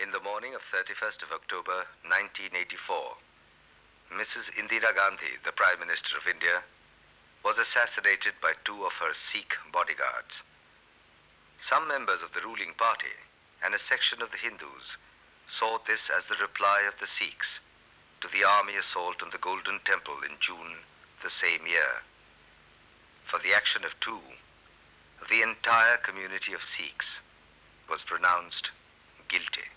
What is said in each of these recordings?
In the morning of 31st of October, 1984, Mrs. Indira Gandhi, the Prime Minister of India, was assassinated by two of her Sikh bodyguards. Some members of the ruling party and a section of the Hindus saw this as the reply of the Sikhs to the army assault on the Golden Temple in June the same year. For the action of two, the entire community of Sikhs was pronounced guilty.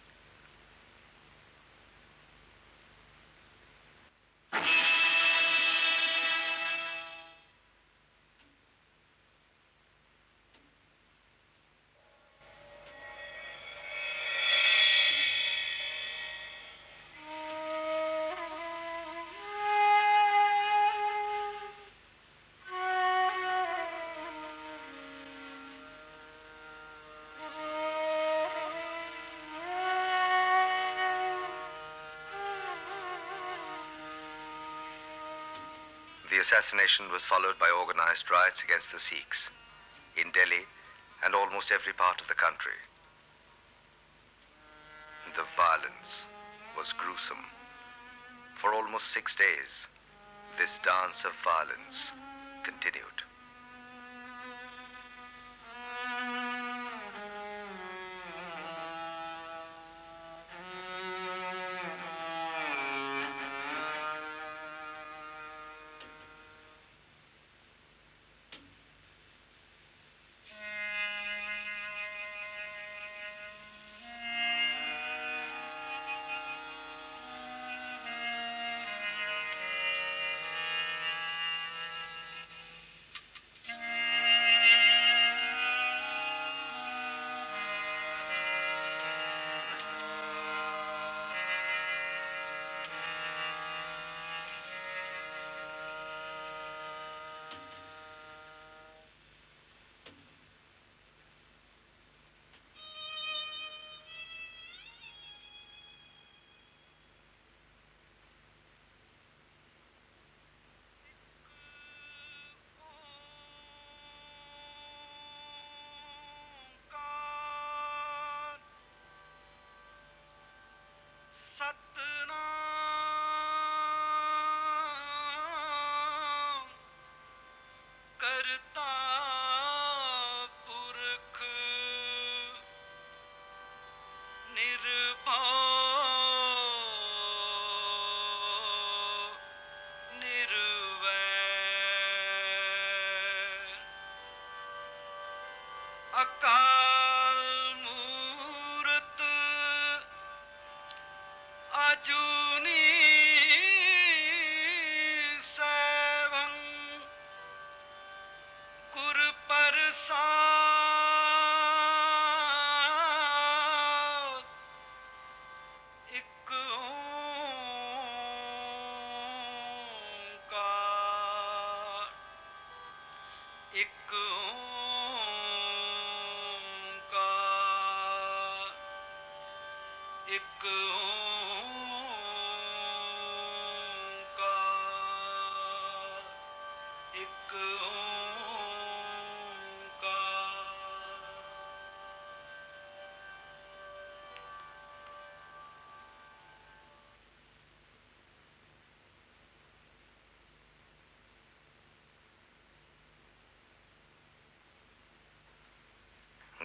The assassination was followed by organized riots against the Sikhs in Delhi and almost every part of the country. The violence was gruesome. For almost 6 days, this dance of violence continued.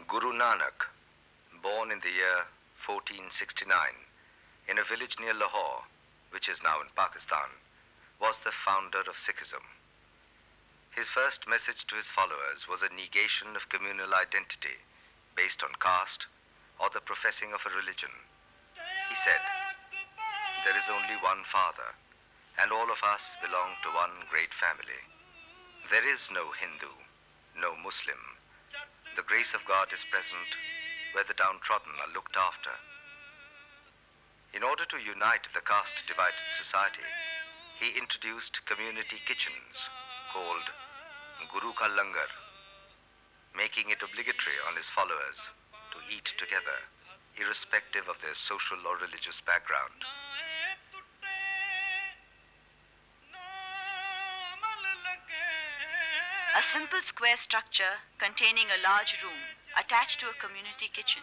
Guru Nanak, born in the year 1469 in a village near Lahore, which is now in Pakistan, was the founder of Sikhism. His first message to his followers was a negation of communal identity based on caste or the professing of a religion. He said, "There is only one Father, and all of us belong to one great family. There is no Hindu, no Muslim. The grace of God is present where the downtrodden are looked after." In order to unite the caste-divided society, he introduced community kitchens called Guru Ka Langar, making it obligatory on his followers to eat together, irrespective of their social or religious background. A simple square structure containing a large room attached to a community kitchen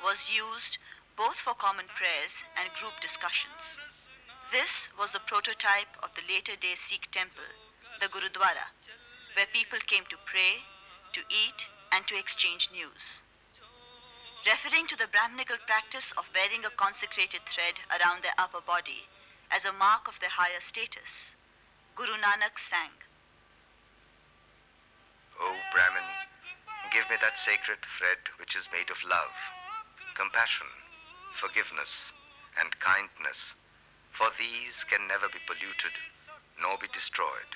was used both for common prayers and group discussions. This was the prototype of the later-day Sikh temple, the Gurudwara, where people came to pray, to eat, and to exchange news. Referring to the Brahminical practice of wearing a consecrated thread around their upper body as a mark of their higher status, Guru Nanak sang, O Brahmin, give me that sacred thread which is made of love, compassion, forgiveness, and kindness, for these can never be polluted nor be destroyed.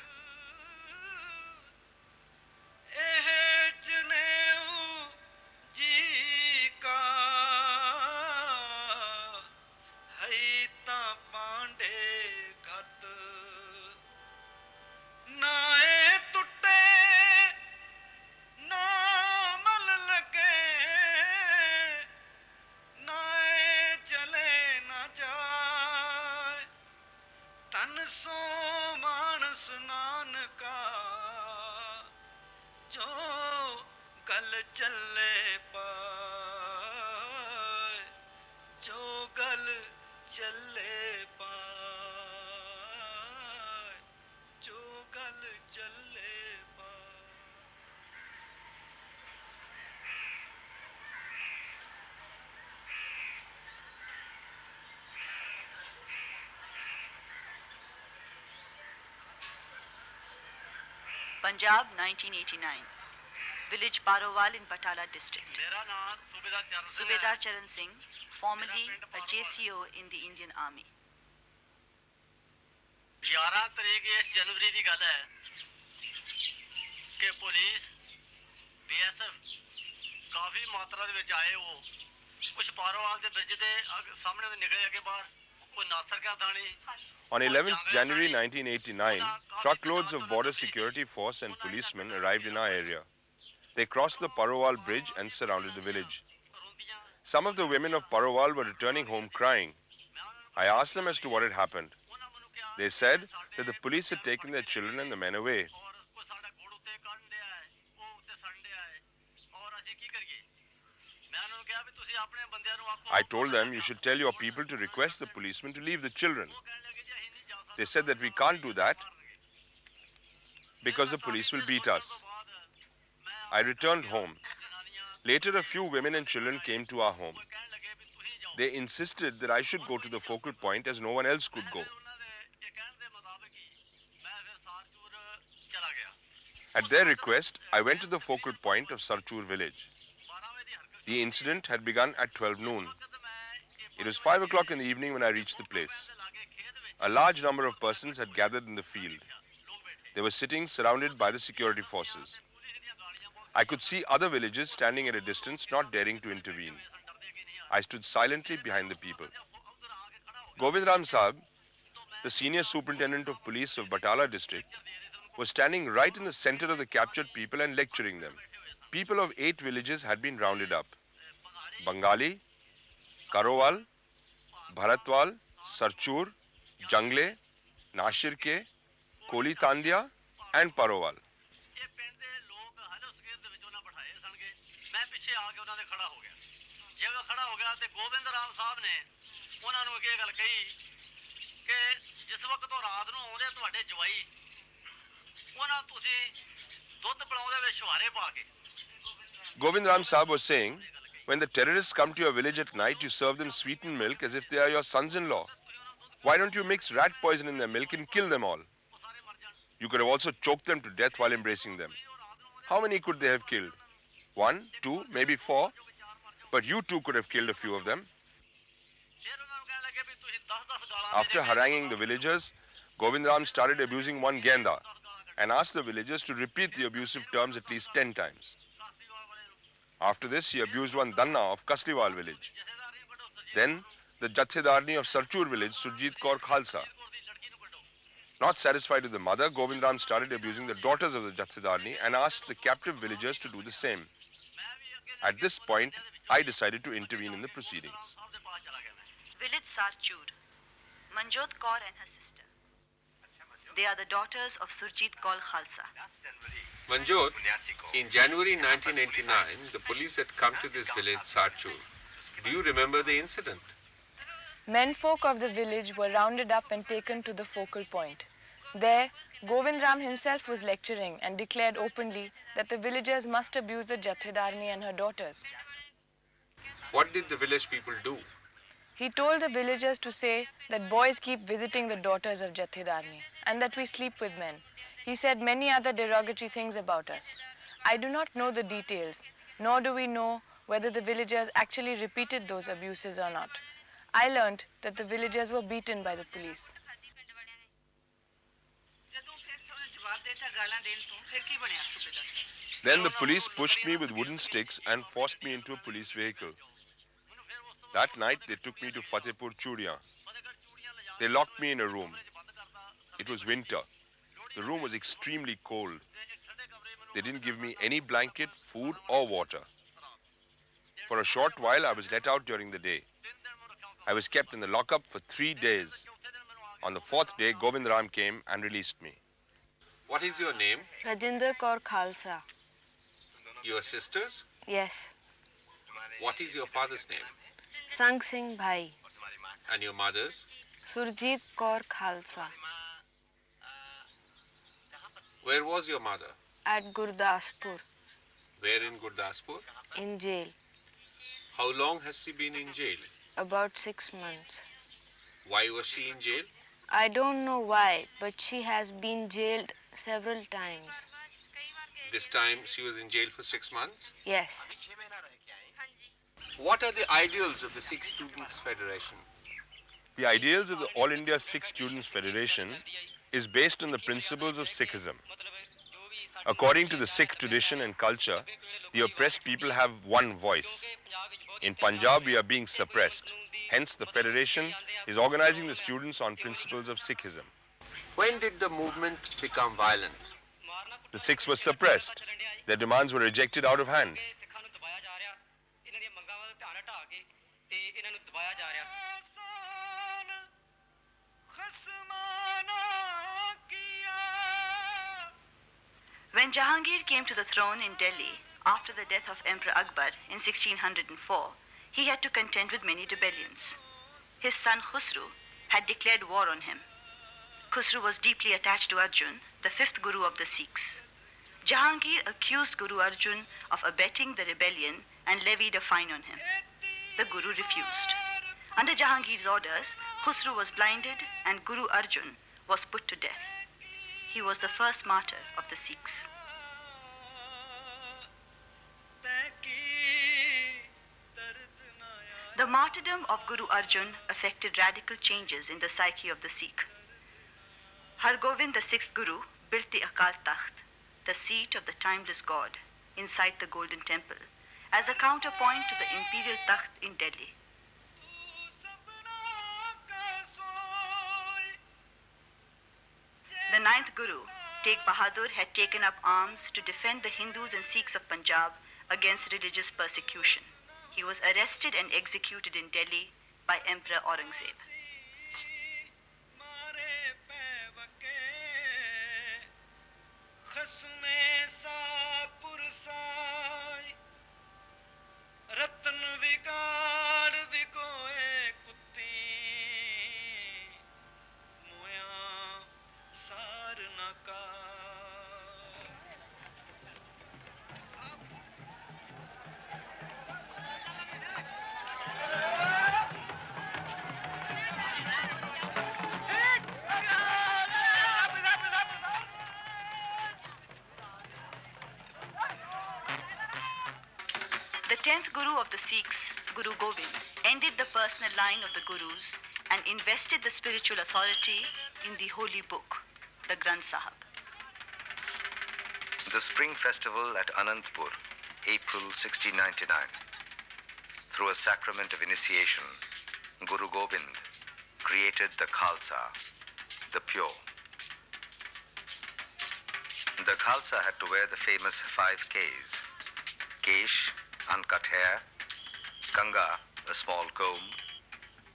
Punjab, 1989. Village Parowal in Batala district. Subedar Charan Singh, formerly a JCO in the Indian Army. 11 ਤਰੀਕ ਇਸ ਜਨਵਰੀ ਦੀ ਗੱਲ ਹੈ ਕਿ police BSF ਕਾਫੀ ਮਾਤਰਾ ਦੇ ਵਿੱਚ ਆਏ ਉਹ ਕੁਝ ਪਾਰੋਵਾਲ ਦੇ ਬ੍ਰਿਜ ਦੇ ਸਾਹਮਣੇ ਤੋਂ ਨਿਕਲੇ ਅੱਗੇ ਬਾਹਰ ਕੋਈ ਨਾਸਰ ਕਾ ਥਾਣੀ On 11th January 1989, truckloads of border security force and policemen arrived in our area. They crossed the Parowal bridge and surrounded the village. Some of the women of Parowal were returning home crying. I asked them as to what had happened. They said that the police had taken their children and the men away. I told them you should tell your people to request the policemen to leave the children. They said that we can't do that because the police will beat us. I returned home. Later, a few women and children came to our home. They insisted that I should go to the focal point as no one else could go. At their request, I went to the focal point of Sarchur village. The incident had begun at 12 noon. It was 5 o'clock in the evening when I reached the place. A large number of persons had gathered in the field. They were sitting surrounded by the security forces. I could see other villagers standing at a distance, not daring to intervene. I stood silently behind the people. Govind Ram Sahab, the senior superintendent of police of Batala district, was standing right in the center of the captured people and lecturing them. People of 8 villages had been rounded up. Bangali, Karowal, Bharatwal, Sarchur, Jangle, Nashirke, Koli Tandia and Parowal. Govind Ram Sahab was saying, when the terrorists come to your village at night, you serve them sweetened milk as if they are your sons-in-law. Why don't you mix rat poison in their milk and kill them all? You could have also choked them to death while embracing them. How many could they have killed? 1, 2, maybe 4? But you too could have killed a few of them. After haranguing the villagers, Govind Ram started abusing one Genda and asked the villagers to repeat the abusive terms at least 10 times. After this, he abused one Danna of Kasliwal village. Then, the Jathedarni of Sarchur village, Surjit Kaur Khalsa. Not satisfied with the mother, Govind Ram started abusing the daughters of the Jathedarni and asked the captive villagers to do the same. At this point, I decided to intervene in the proceedings. Village Sarchur, Manjot Kaur and her sister. They are the daughters of Surjit Kaur Khalsa. Manjot, in January 1989, the police had come to this village, Sarchur. Do you remember the incident? Menfolk of the village were rounded up and taken to the focal point. There, Govind Ram himself was lecturing and declared openly that the villagers must abuse the Jathedarni and her daughters. What did the village people do? He told the villagers to say that boys keep visiting the daughters of Jathedarni and that we sleep with men. He said many other derogatory things about us. I do not know the details, nor do we know whether the villagers actually repeated those abuses or not. I learnt that the villagers were beaten by the police. Then the police pushed me with wooden sticks and forced me into a police vehicle. That night they took me to Fatehpur Chudiyan. They locked me in a room. It was winter. The room was extremely cold. They didn't give me any blanket, food or water. For a short while I was let out during the day. I was kept in the lockup for 3 days. On the 4th day, Govind Ram came and released me. What is your name? Rajinder Kaur Khalsa. Your sisters? Yes. What is your father's name? Sang Singh Bhai. And your mother's? Surjit Kaur Khalsa. Where was your mother? At Gurdaspur, Where in Gurdaspur? in jail. How long has she been in jail? About 6 months. Why was she in jail? I don't know why, but she has been jailed several times. This time she was in jail for 6 months? Yes. What are the ideals of the Sikh Students' Federation? The ideals of the All India Sikh Students Federation is based on the principles of Sikhism. According to the Sikh tradition and culture, the oppressed people have one voice. In Punjab, we are being suppressed. Hence, the Federation is organizing the students on principles of Sikhism. When did the movement become violent? The Sikhs were suppressed. Their demands were rejected out of hand. When Jahangir came to the throne in Delhi after the death of Emperor Akbar in 1604, he had to contend with many rebellions. His son Khusru had declared war on him. Khusru was deeply attached to Arjun, the 5th Guru of the Sikhs. Jahangir accused Guru Arjun of abetting the rebellion and levied a fine on him. The Guru refused. Under Jahangir's orders, Khusru was blinded and Guru Arjun was put to death. He was the first martyr of the Sikhs. The martyrdom of Guru Arjun affected radical changes in the psyche of the Sikh. Har Govind, the 6th Guru, built the Akal Takht, the seat of the timeless God, inside the Golden Temple, as a counterpoint to the imperial Takht in Delhi. The 9th Guru, Tegh Bahadur, had taken up arms to defend the Hindus and Sikhs of Punjab against religious persecution. He was arrested and executed in Delhi by Emperor Aurangzeb. The 10th Guru of the Sikhs, Guru Gobind, ended the personal line of the Gurus and invested the spiritual authority in the holy book, the Granth Sahib. The Spring Festival at Anandpur, April 1699. Through a sacrament of initiation, Guru Gobind created the Khalsa, the pure. The Khalsa had to wear the famous 5 Ks. Kesh, uncut hair; Kanga, a small comb;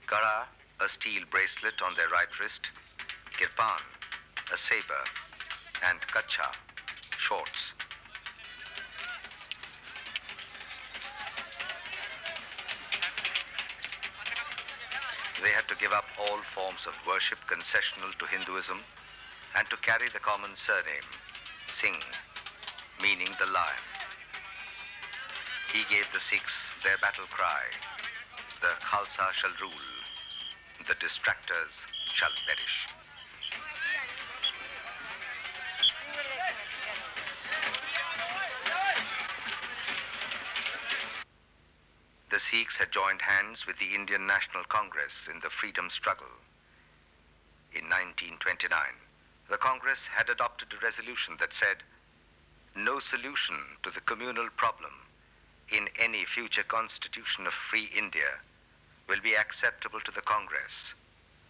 Kara, a steel bracelet on their right wrist; Kirpan, a saber; and Kacha, shorts. They had to give up all forms of worship concessional to Hinduism and to carry the common surname, Singh, meaning the lion. He gave the Sikhs their battle cry, the Khalsa shall rule, the distractors shall perish. The Sikhs had joined hands with the Indian National Congress in the freedom struggle. In 1929, the Congress had adopted a resolution that said, no solution to the communal problem in any future constitution of free India will be acceptable to the Congress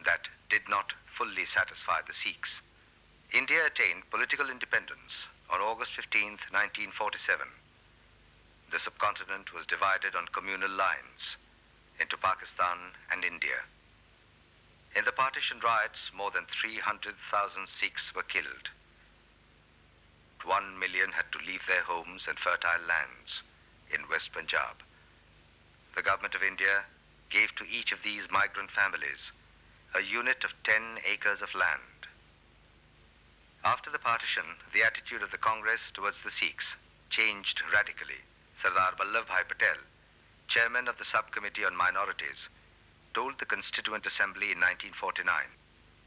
that did not fully satisfy the Sikhs. India attained political independence on August 15, 1947. The subcontinent was divided on communal lines into Pakistan and India. In the partition riots, more than 300,000 Sikhs were killed. 1 million had to leave their homes and fertile lands in West Punjab. The government of India gave to each of these migrant families a unit of 10 acres of land. After the partition, the attitude of the Congress towards the Sikhs changed radically. Sardar Vallabhbhai Patel, chairman of the subcommittee on minorities, told the Constituent Assembly in 1949,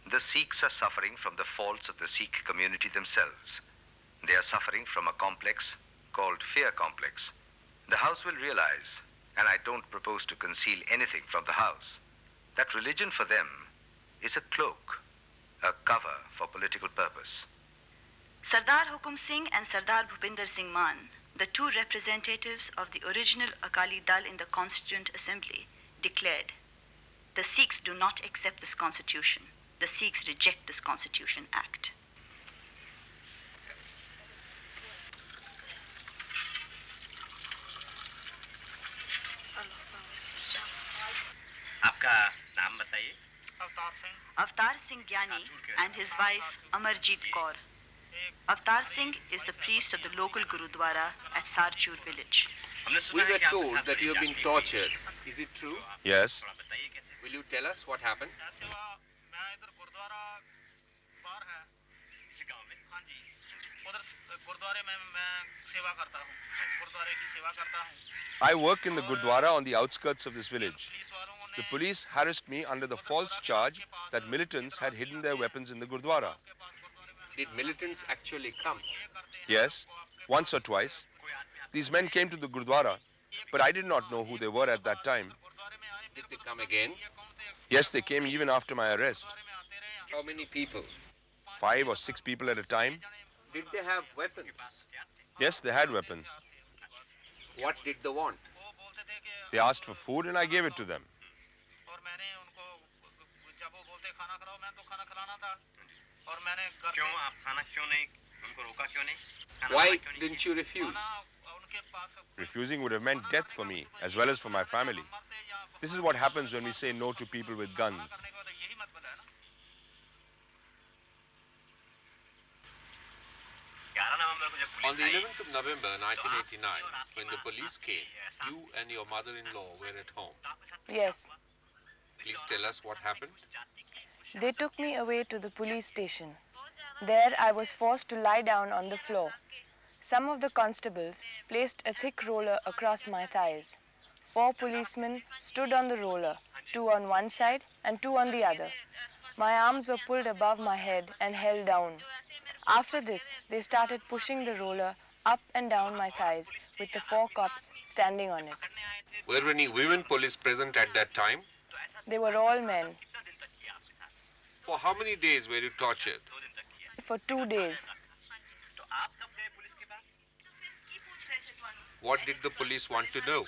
the Sikhs are suffering from the faults of the Sikh community themselves. They are suffering from a complex called fear complex. The House will realize, and I don't propose to conceal anything from the House, that religion for them is a cloak, a cover for political purpose. Sardar Hukum Singh and Sardar Bhupinder Singh Mann, the two representatives of the original Akali Dal in the Constituent Assembly, declared, the Sikhs do not accept this constitution. The Sikhs reject this Constitution Act. आपका नाम बताइए? Avtar Singh Gyani and his wife Amarjeet Kaur. Avtar Singh is the priest of the local Gurudwara at Sarchur village. We were told that you have been tortured. Is it true? Yes. Will you tell us what happened? I work in the Gurdwara on the outskirts of this village. The police harassed me under the false charge that militants had hidden their weapons in the Gurdwara. Did militants actually come? Yes, once or twice. These men came to the Gurdwara, but I did not know who they were at that time. Did they come again? Yes, they came even after my arrest. How many people? 5 or 6 people at a time. Did they have weapons? Yes, they had weapons. What did they want? They asked for food and I gave it to them. Why didn't you refuse? Refusing would have meant death for me, as well as for my family. This is what happens when we say no to people with guns. On the 11th of November 1989, when the police came, you and your mother-in-law were at home. Yes. Please tell us what happened. They took me away to the police station. There I was forced to lie down on the floor. Some of the constables placed a thick roller across my thighs. 4 policemen stood on the roller, 2 on one side and 2 on the other. My arms were pulled above my head and held down. After this, they started pushing the roller up and down my thighs with the 4 cops standing on it. Were any women police present at that time? They were all men. For how many days were you tortured? For 2 days. What did the police want to know?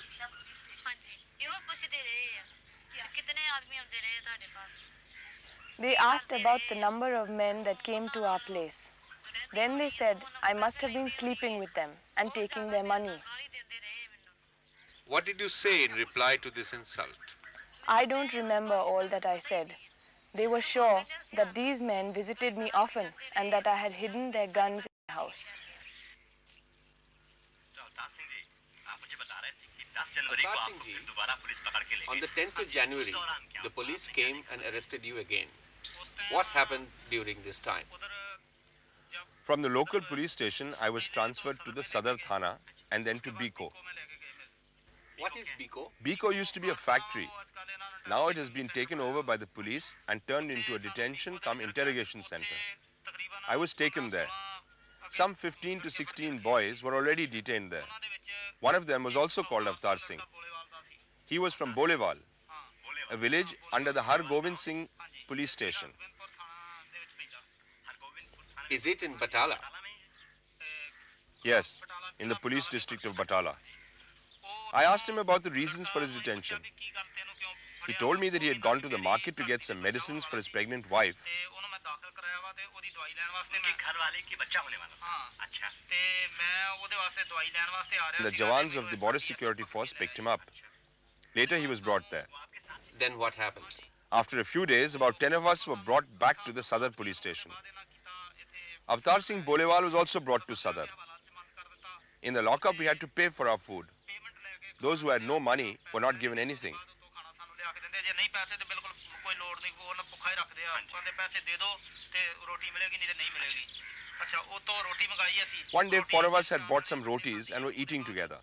They asked about the number of men that came to our place. Then they said I must have been sleeping with them and taking their money. What did you say in reply to this insult? I don't remember all that I said. They were sure that these men visited me often and that I had hidden their guns in the house. Avtar Singh ji, on the 10th of January, the police came and arrested you again. What happened during this time? From the local police station, I was transferred to the Sadar Thana and then to Biko. What is Biko? Biko used to be a factory. Now it has been taken over by the police and turned into a detention cum interrogation center. I was taken there. Some 15 to 16 boys were already detained there. One of them was also called Avtar Singh. He was from Bolewal, a village under the Har Gobind Singh police station. Is it in Batala? Yes, in the police district of Batala. I asked him about the reasons for his detention. He told me that he had gone to the market to get some medicines for his pregnant wife. The Jawans of the Border Security Force picked him up. Later he was brought there. Then what happened? After a few days, about 10 of us were brought back to the Sadar police station. Avtar Singh Bolewal was also brought to Sadar. In the lockup, we had to pay for our food. Those who had no money were not given anything. One day, 4 of us had bought some rotis and were eating together.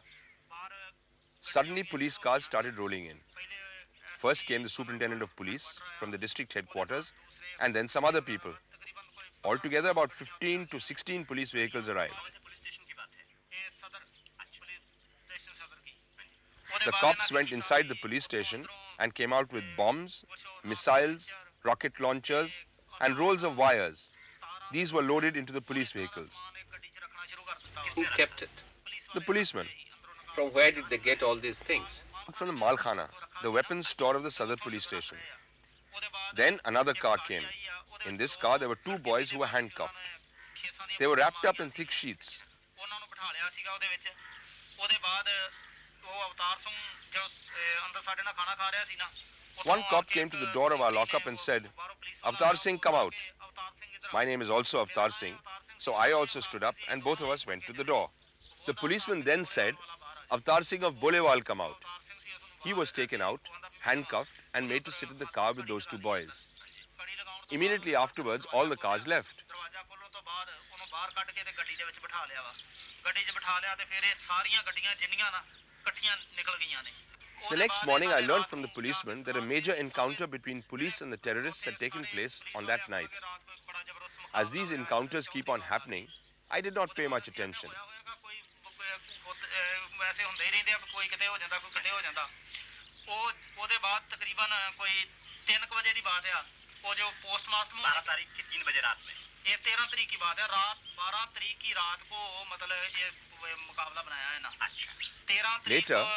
Suddenly, police cars started rolling in. First came the superintendent of police from the district headquarters, and then some other people. Altogether, about 15 to 16 police vehicles arrived. The cops went inside the police station and came out with bombs, missiles, rocket launchers, and rolls of wires. These were loaded into the police vehicles. Who kept it? The policemen. From where did they get all these things? From the Malkhana, the weapons store of the Sadar police station. Then another car came. In this car, there were 2 boys who were handcuffed. They were wrapped up in thick sheets. One cop came to the door of our lockup and said, "Avtar Singh, come out." My name is also Avtar Singh, so I also stood up and both of us went to the door. The policeman then said, "Avtar Singh of Bolewal, come out." He was taken out, handcuffed, and made to sit in the car with those 2 boys. Immediately afterwards, all the cars left. The next morning, I learned from the policeman that a major encounter between police and the terrorists had taken place on that night. As these encounters keep on happening, I did not pay much attention. Later,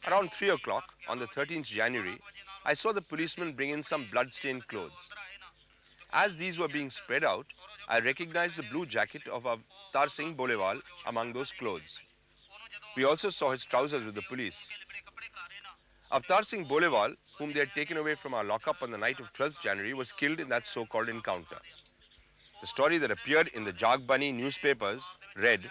around 3 o'clock on the 13th January, I saw the policeman bring in some blood-stained clothes. As these were being spread out, I recognized the blue jacket of Avtar Singh Bolewal among those clothes. We also saw his trousers with the police. Avtar Singh Bolewal, whom they had taken away from our lockup on the night of 12th January, was killed in that so-called encounter. The story that appeared in the Jagbani newspapers read,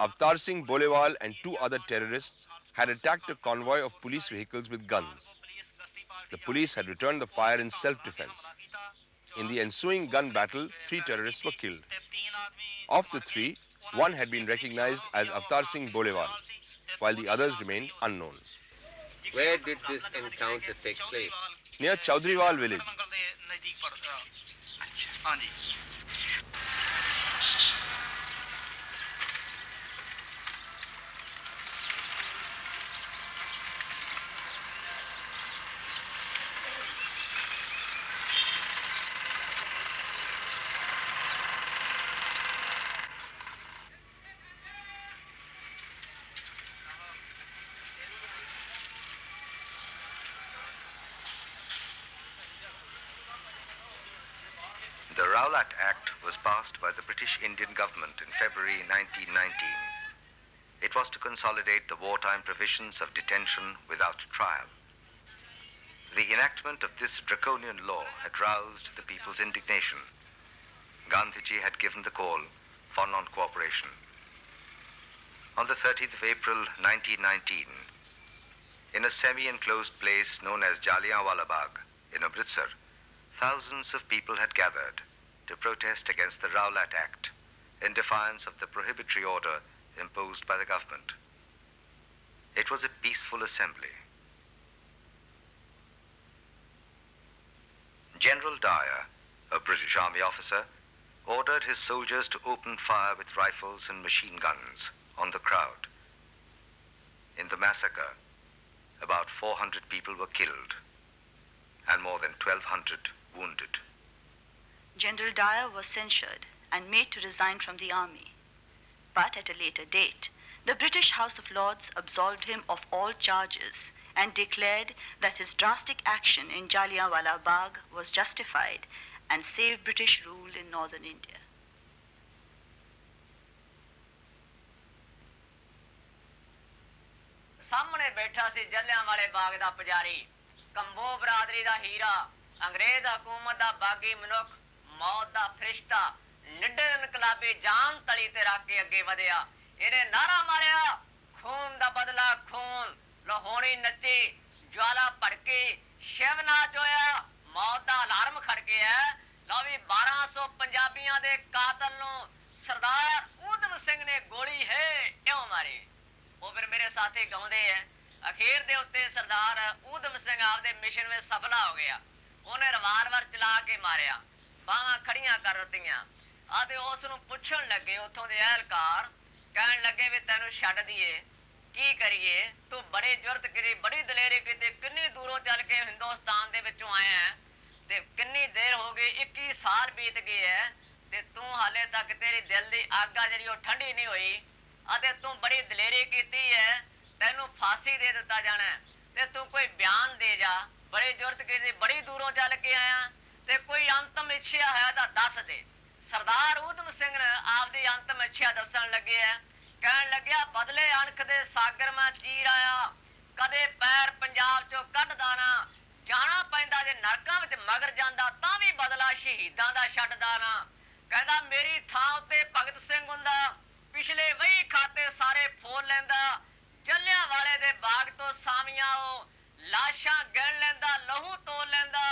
Avtar Singh Bolewal and 2 other terrorists had attacked a convoy of police vehicles with guns. The police had returned the fire in self-defense. In the ensuing gun battle, 3 terrorists were killed. Of the 3, 1 had been recognized as Avtar Singh Bolewal, while the others remained unknown. Where did this encounter take place? Near Chaudhriwal village. The Rowlatt Act was passed by the British Indian government in February 1919. It was to consolidate the wartime provisions of detention without trial. The enactment of this draconian law had roused the people's indignation. Gandhiji had given the call for non-cooperation. On the 30th of April 1919, in a semi-enclosed place known as Jallianwala Bagh in Amritsar, thousands of people had gathered to protest against the Rowlatt Act in defiance of the prohibitory order imposed by the government. It was a peaceful assembly. General Dyer, a British Army officer, ordered his soldiers to open fire with rifles and machine guns on the crowd. In the massacre, about 400 people were killed and more than 1,200 wounded. General Dyer was censured and made to resign from the army. But at a later date, the British House of Lords absolved him of all charges and declared that his drastic action in Jallianwala Bagh was justified and saved British rule in northern India. ਸਾਹਮਣੇ ਬੈਠਾ ਸੀ ਜੱਲਿਆਂਵਾਲੇ ਬਾਗ ਦਾ ਪੁਜਾਰੀ, combo ਬਰਾਦਰੀ ਦਾ ਹੀਰਾ, ਅੰਗਰੇਜ਼ ਹਕੂਮਤ ਦਾ ਬਾਗੀ ਮਨੁੱਖ, ਮੌਤ ਦਾ ਫਰਿਸ਼ਤਾ, ਨਿੱਡਰ ਇਨਕਲਾਬੀ ਜਾਨ ਤਲੀ ਤੇ ਰੱਖ ਕੇ ਅੱਗੇ ਵਧਿਆ। ਇਹਨੇ ਨਾਰਾ ਮਾਰਿਆ, ਖੂਨ ਦਾ ਬਦਲਾ ਖੂਨ, ਲਹੋਣੀ ਨੱਚੀ, ज्वाला भड़की, शिव नाच होया, मौत दा अलार्म खड़किया। लो भी 1200 पंजाबियों दे कातल नूं सरदार ऊधम सिंह ने गोली है क्यों मारी। वो फिर मेरे साथी गाउंदे है, अखीर दे उत्ते सरदार ऊधम सिंह आपदे मिशन में सफला हो गया। उन्हें रिवाल्वर चला के मारिया, बाहां खड़ियां कर दित्तियां। आते उस नूं पुछण लगे उत्थों दे अहलकार, कहण लगे भी तैनूं छड्ड दईए की करिए, तू बड़ी जुरत करी, बड़ी दलेरी की, किन्नी दूरों चल के हिंदुस्तान दे विचों आए हैं ते किन्नी देर हो गई, 21 साल बीत गए है ते तू हाले तक तेरी दिल दी आग आ जिहड़ी ओह ठंडी नहीं होई अते तू बड़ी दलेरी कीती है, तैनूं फांसी दे दिता जाना है ते तू कोई बयान दे जा। बड़ी जुरत की, बड़ी दूरों चल के आया ते कोई अंतम इच्छा है तां दस दे। सरदार ऊधम सिंह ने आपदी अंतम इच्छा दस्सण लगे है, कहण लग्या बदले अणख दे सागर मैं चीर आया, कदे पैर पंजाब चों कढदा ना, जाना पैंदा जे नरकां विच मगर जांदा तां भी बदला शहीदां दा छड्डदा ना। कहंदा मेरी थां उत्ते भगत सिंह हुंदा, पिछले वही खाते सारे फोल लैंदा, जल्लियांवाले दे बाग तो सामियां ओ लाशां गिण लैंदा, लहू तोल लैंदा।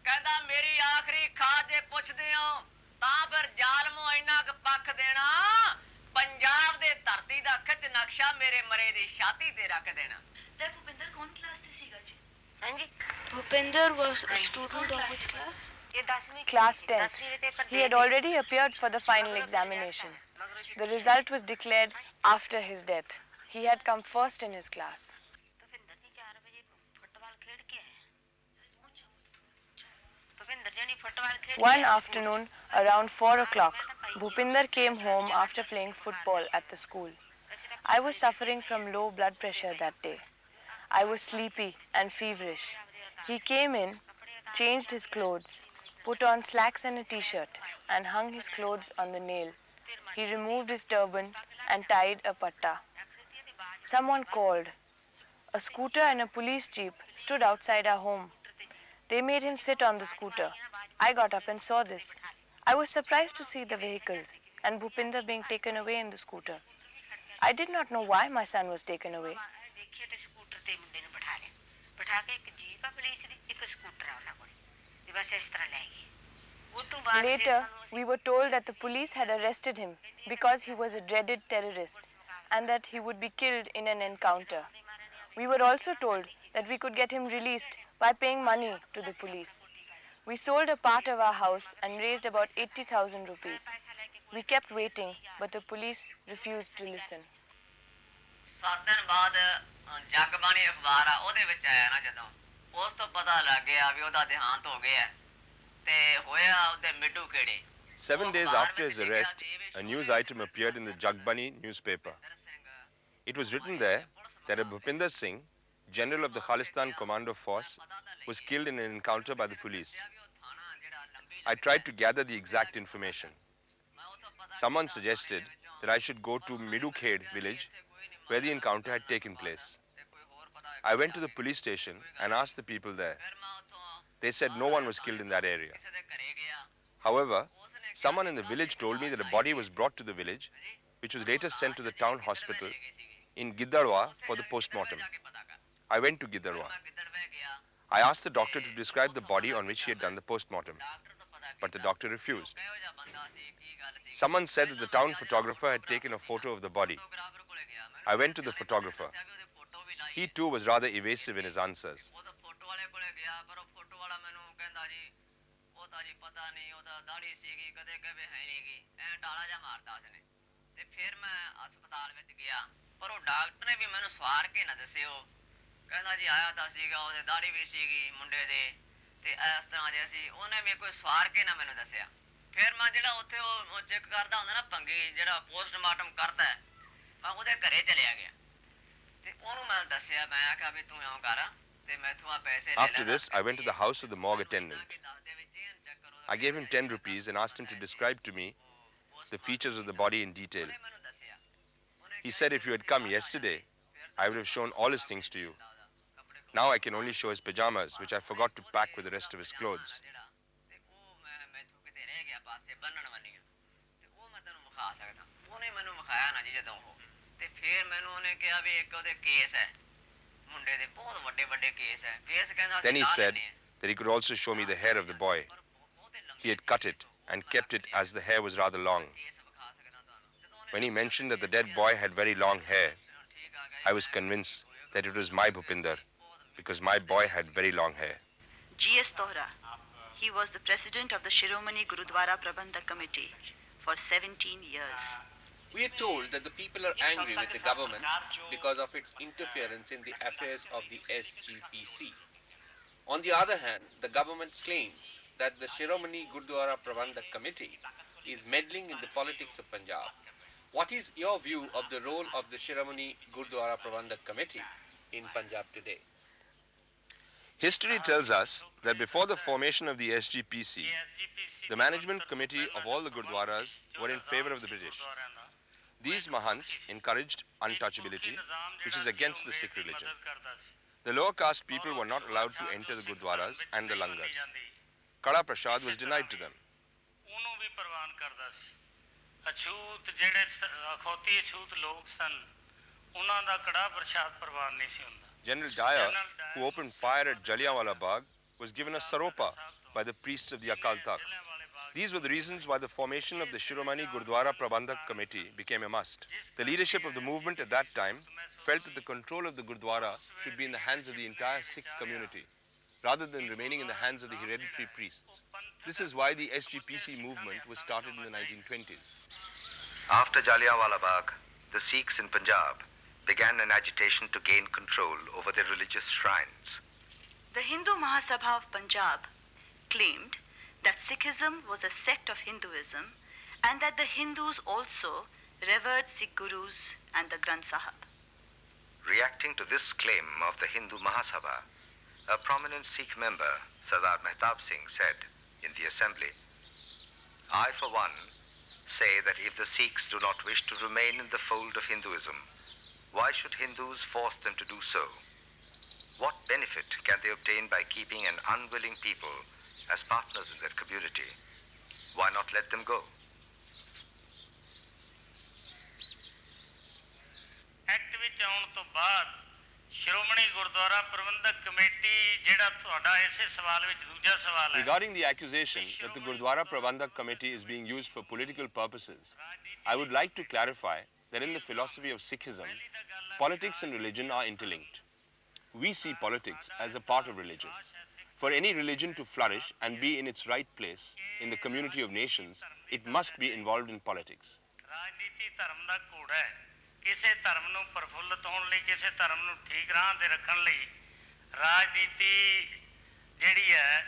कहंदा मेरी आखरी खा जे पुछदे हो तां फिर जालमो इन्ना क पक्ष देना, पंजाब दे धरती दा खिच नक्शा मेरे मरे दी छाती ते रख देना। ते भूपिंदर कौन क्लास ते सीगा जी? हां जी, Bhupinder was a student of which class? ये 10वीं Class 10th. He had already appeared for the final examination. The result was declared after his death. He had come first in his class. Bhupinder ji 4 ਵਜੇ football ਖੇਡ ਕੇ ਆਏ। Bhupinder ji football ਖੇਡ One afternoon, around 4 o'clock, Bhupinder came home after playing football at the school. I was suffering from low blood pressure that day. I was sleepy and feverish. He came in, changed his clothes, put on slacks and a t-shirt, and hung his clothes on the nail. He removed his turban and tied a patta. Someone called. A scooter and a police jeep stood outside our home. They made him sit on the scooter. I got up and saw this. I was surprised to see the vehicles and Bhupinder being taken away in the scooter. I did not know why my son was taken away. ਦੇਖਿਆ ਤੇ scooter ਤੇ ਮੁੰਡੇ ਨੂੰ ਬਿਠਾ ਲਿਆ, ਬਿਠਾ ਕੇ ਇੱਕ jeep ਆ ਪੁਲਿਸ ਦੀ, ਇੱਕ ਸਕੂਟਰ ਆ ਉਹਨਾਂ ਕੋਲ ਤੇ ਬਸ ਇਸ ਤਰ੍ਹਾਂ ਲੈ ਗਏ। ਉਹ ਤੋਂ ਬਾਅਦ Later, we were told that the police had arrested him because he was a dreaded terrorist and that he would be killed in an encounter. We were also told that we could get him released by paying money to the police. We sold a part of our house and raised about 80,000 rupees. We kept waiting, but the police refused to listen. 7 ਦਿਨ ਬਾਅਦ ਜਗਬਾਣੀ ਅਖਬਾਰ ਆ ਉਹਦੇ ਵਿੱਚ ਆਇਆ ਨਾ, ਜਦੋਂ ਉਸ ਤੋਂ ਪਤਾ ਲੱਗ ਗਿਆ ਵੀ ਉਹਦਾ ਦੇਹਾਂਤ ਹੋ ਗਿਆ ਤੇ ਹੋਇਆ ਉਹਦੇ ਮਿੱਡੂ ਖੇੜੇ। 7 days after his arrest, a news item appeared in the Jagbani newspaper. It was written there that a Bhupinder Singh, general of the Khalistan Commando Force, was killed in an encounter by the police. I tried to gather the exact information. Someone suggested that I should go to Midukhed village where the encounter had taken place. I went to the police station and asked the people there. They said no one was killed in that area. However, someone in the village told me that a body was brought to the village which was later sent to the town hospital in Giddarwa for the post-mortem. I went to Giddarwa. I asked the doctor to describe the body on which he had done the post-mortem, but the doctor refused. Someone said that the town photographer had taken a photo of the body. I went to the photographer. He too was rather evasive in his answers. ਕਹਿੰਦਾ ਜੀ ਆਇਆ ਤਾਂ ਸੀਗਾ ਉਹਦੇ ਦਾੜੀ ਵੀ ਸੀਗੀ ਮੁੰਡੇ ਦੇ ਤੇ ਇਸ ਤਰ੍ਹਾਂ ਜੇ ਅਸੀਂ ਉਹਨੇ ਵੀ ਕੋਈ ਸਵਾਰ ਕੇ ਨਾ ਮੈਨੂੰ ਦੱਸਿਆ ਫਿਰ ਮੈਂ ਜਿਹੜਾ ਉੱਥੇ ਉਹ ਚੈੱਕ ਕਰਦਾ ਹੁੰਦਾ ਨਾ ਭੰਗੀ ਜਿਹੜਾ ਪੋਸਟਮਾਰਟਮ ਕਰਦਾ ਮੈਂ ਉਹਦੇ ਘਰੇ ਚਲਿਆ ਗਿਆ ਤੇ ਉਹਨੂੰ ਮੈਂ ਦੱਸਿਆ ਮੈਂ ਆਖਿਆ ਵੀ ਤੂੰ ਇਉਂ ਕਰ ਤੇ ਮੈਥੋਂ ਆ ਪੈਸੇ ਲੈ ਲੈ After this, I went to the house of the morgue attendant. I gave him 10 rupees and asked him to describe to me the features of the body in detail. He said if you had come yesterday, I would have shown all his things to you. Now I can only show his pajamas, which I forgot to pack with the rest of his clothes. Then he said that he could also show me the hair of the boy. He had cut it and kept it as the hair was rather long. When he mentioned that the dead boy had very long hair, I was convinced that it was my Bhupinder, because my boy had very long hair. G.S. Tohra. He was the president of the Shiromani Gurudwara Prabandhak Committee for 17 years. We are told that the people are angry with the government because of its interference in the affairs of the SGPC. On the other hand, the government claims that the Shiromani Gurudwara Prabandhak Committee is meddling in the politics of Punjab. What is your view of the role of the Shiromani Gurudwara Prabandhak Committee in Punjab today? History tells us that before the formation of the SGPC, the management committee of all the Gurdwaras were in favor of the British. These Mahants encouraged untouchability, which is against the Sikh religion. The lower caste people were not allowed to enter the Gurdwaras and the Langars. Kada Prasad was denied to them. General Dyer, who opened fire at Jallianwala Bagh, was given a saropa by the priests of the Akal Takht. These were the reasons why the formation of the Shiromani Gurudwara Prabandhak Committee became a must. The leadership of the movement at that time felt that the control of the Gurudwara should be in the hands of the entire Sikh community, rather than remaining in the hands of the hereditary priests. This is why the SGPC movement was started in the 1920s. After Jallianwala Bagh, the Sikhs in Punjab began an agitation to gain control over their religious shrines. The Hindu Mahasabha of Punjab claimed that Sikhism was a sect of Hinduism and that the Hindus also revered Sikh gurus and the Granth Sahib. Reacting to this claim of the Hindu Mahasabha, a prominent Sikh member, Sardar Mehtab Singh, said in the assembly, "I for one say that if the Sikhs do not wish to remain in the fold of Hinduism, why should Hindus force them to do so? What benefit can they obtain by keeping an unwilling people as partners in their community? Why not let them go?" Act ਵਿੱਚ ਆਉਣ ਤੋਂ ਬਾਅਦ ਸ਼੍ਰੋਮਣੀ ਗੁਰਦੁਆਰਾ ਪ੍ਰਬੰਧਕ committee ਜਿਹੜਾ ਤੁਹਾਡਾ ਇਸੇ ਸਵਾਲ ਵਿੱਚ ਦੂਜਾ ਸਵਾਲ ਹੈ Regarding the accusation that the Gurdwara Prabandhak Committee is being used for political purposes, I would like to clarify that in the philosophy of Sikhism, politics and religion are interlinked. We see politics as a part of religion. For any religion to flourish and be in its right place in the community of nations, it must be involved in politics. ਰਾਜਨੀਤੀ ਧਰਮ ਦਾ ਘੋੜਾ ਹੈ ਕਿਸੇ ਧਰਮ ਨੂੰ ਪ੍ਰਫੁੱਲਤ ਹੋਣ ਲਈ ਕਿਸੇ ਧਰਮ ਨੂੰ ਠੀਕ ਰਾਹ ਤੇ ਰੱਖਣ ਲਈ ਰਾਜਨੀਤੀ ਜਿਹੜੀ ਹੈ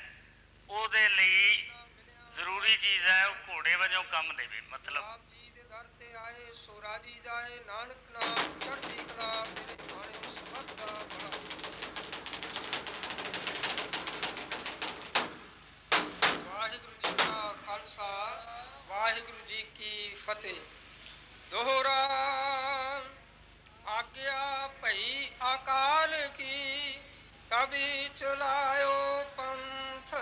ਉਹਦੇ ਲਈ ਜ਼ਰੂਰੀ ਚੀਜ਼ ਹੈ ਉਹ ਘੋੜੇ ਵਜੋਂ ਕੰਮ ਦੇਵੇ ਮਤਲਬ ਵਾਹਿਗੁਰੂ ਜੀ ਕਾ ਖਾਲਸਾ ਵਾਹਿਗੁਰੂ ਜੀ ਕੀ ਫਤਿਹ दोहरा आज्ञा भई अकाल की कभी चलायो पंथ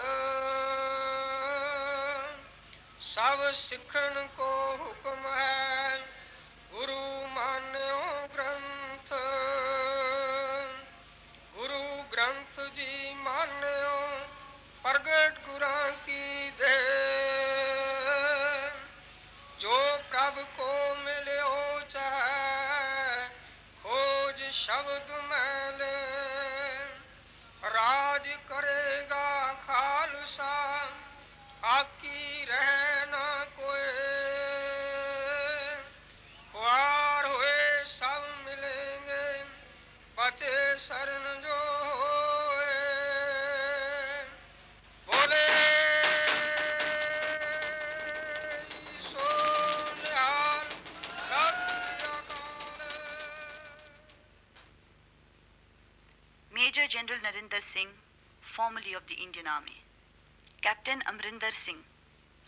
सब सिखन को हुक्म है जी मान्यो प्रगट गुरां की दे जो प्रभु को मिलो चाहे खोज शब्द मैले राज करेगा खालसा आकी रहे न कोई ख्वार हुए सब मिलेंगे बचे शरण जो होए बोले सो निहाल सत्य अकाल Major General Narinder Singh, formerly of the Indian Army. Captain Amrinder Singh,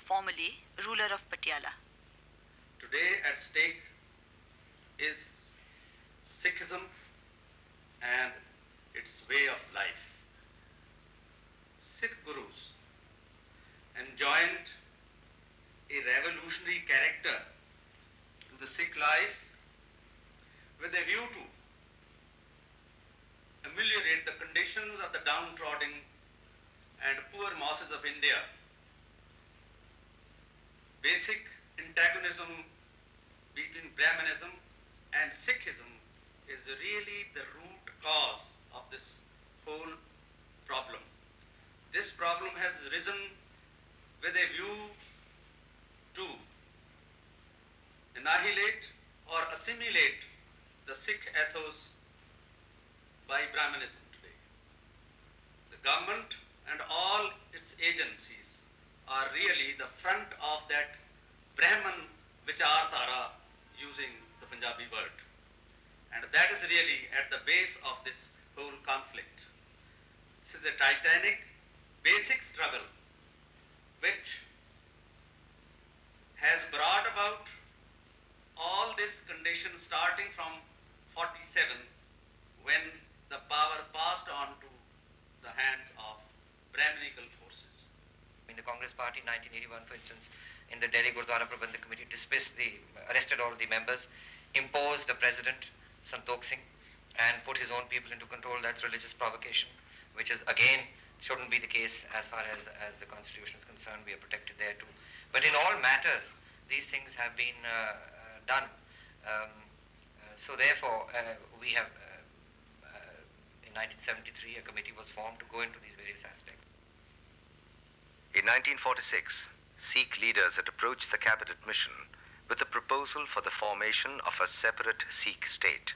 formerly ruler of Patiala. Today at stake is Sikhism and its way of life. Sikh Gurus enjoined a revolutionary character to the Sikh life with a view to ameliorate the conditions of the downtrodden and poor masses of India. Basic antagonism between Brahmanism and Sikhism is really the root cause of this whole problem. This problem has risen with a view to annihilate or assimilate the Sikh ethos by Brahmanism today. The government and all its agencies are really the front of that Brahman Vichardhara, using the Punjabi word. And that is really at the base of this whole conflict. This is a titanic, basic struggle which has brought about all this condition starting from 47, when the power passed on to the hands of Brahminical forces. In the Congress Party in 1981, for instance, in the Delhi Gurdwara Prabandhak Committee, arrested all the members, imposed the president, Santokh Singh, and put his own people into control. That's religious provocation, which is, again, shouldn't be the case as far as the Constitution is concerned. We are protected there too. But in all matters, these things have been done. So therefore, we have, in 1973, a committee was formed to go into these various aspects. In 1946, Sikh leaders had approached the cabinet mission with a proposal for the formation of a separate Sikh state.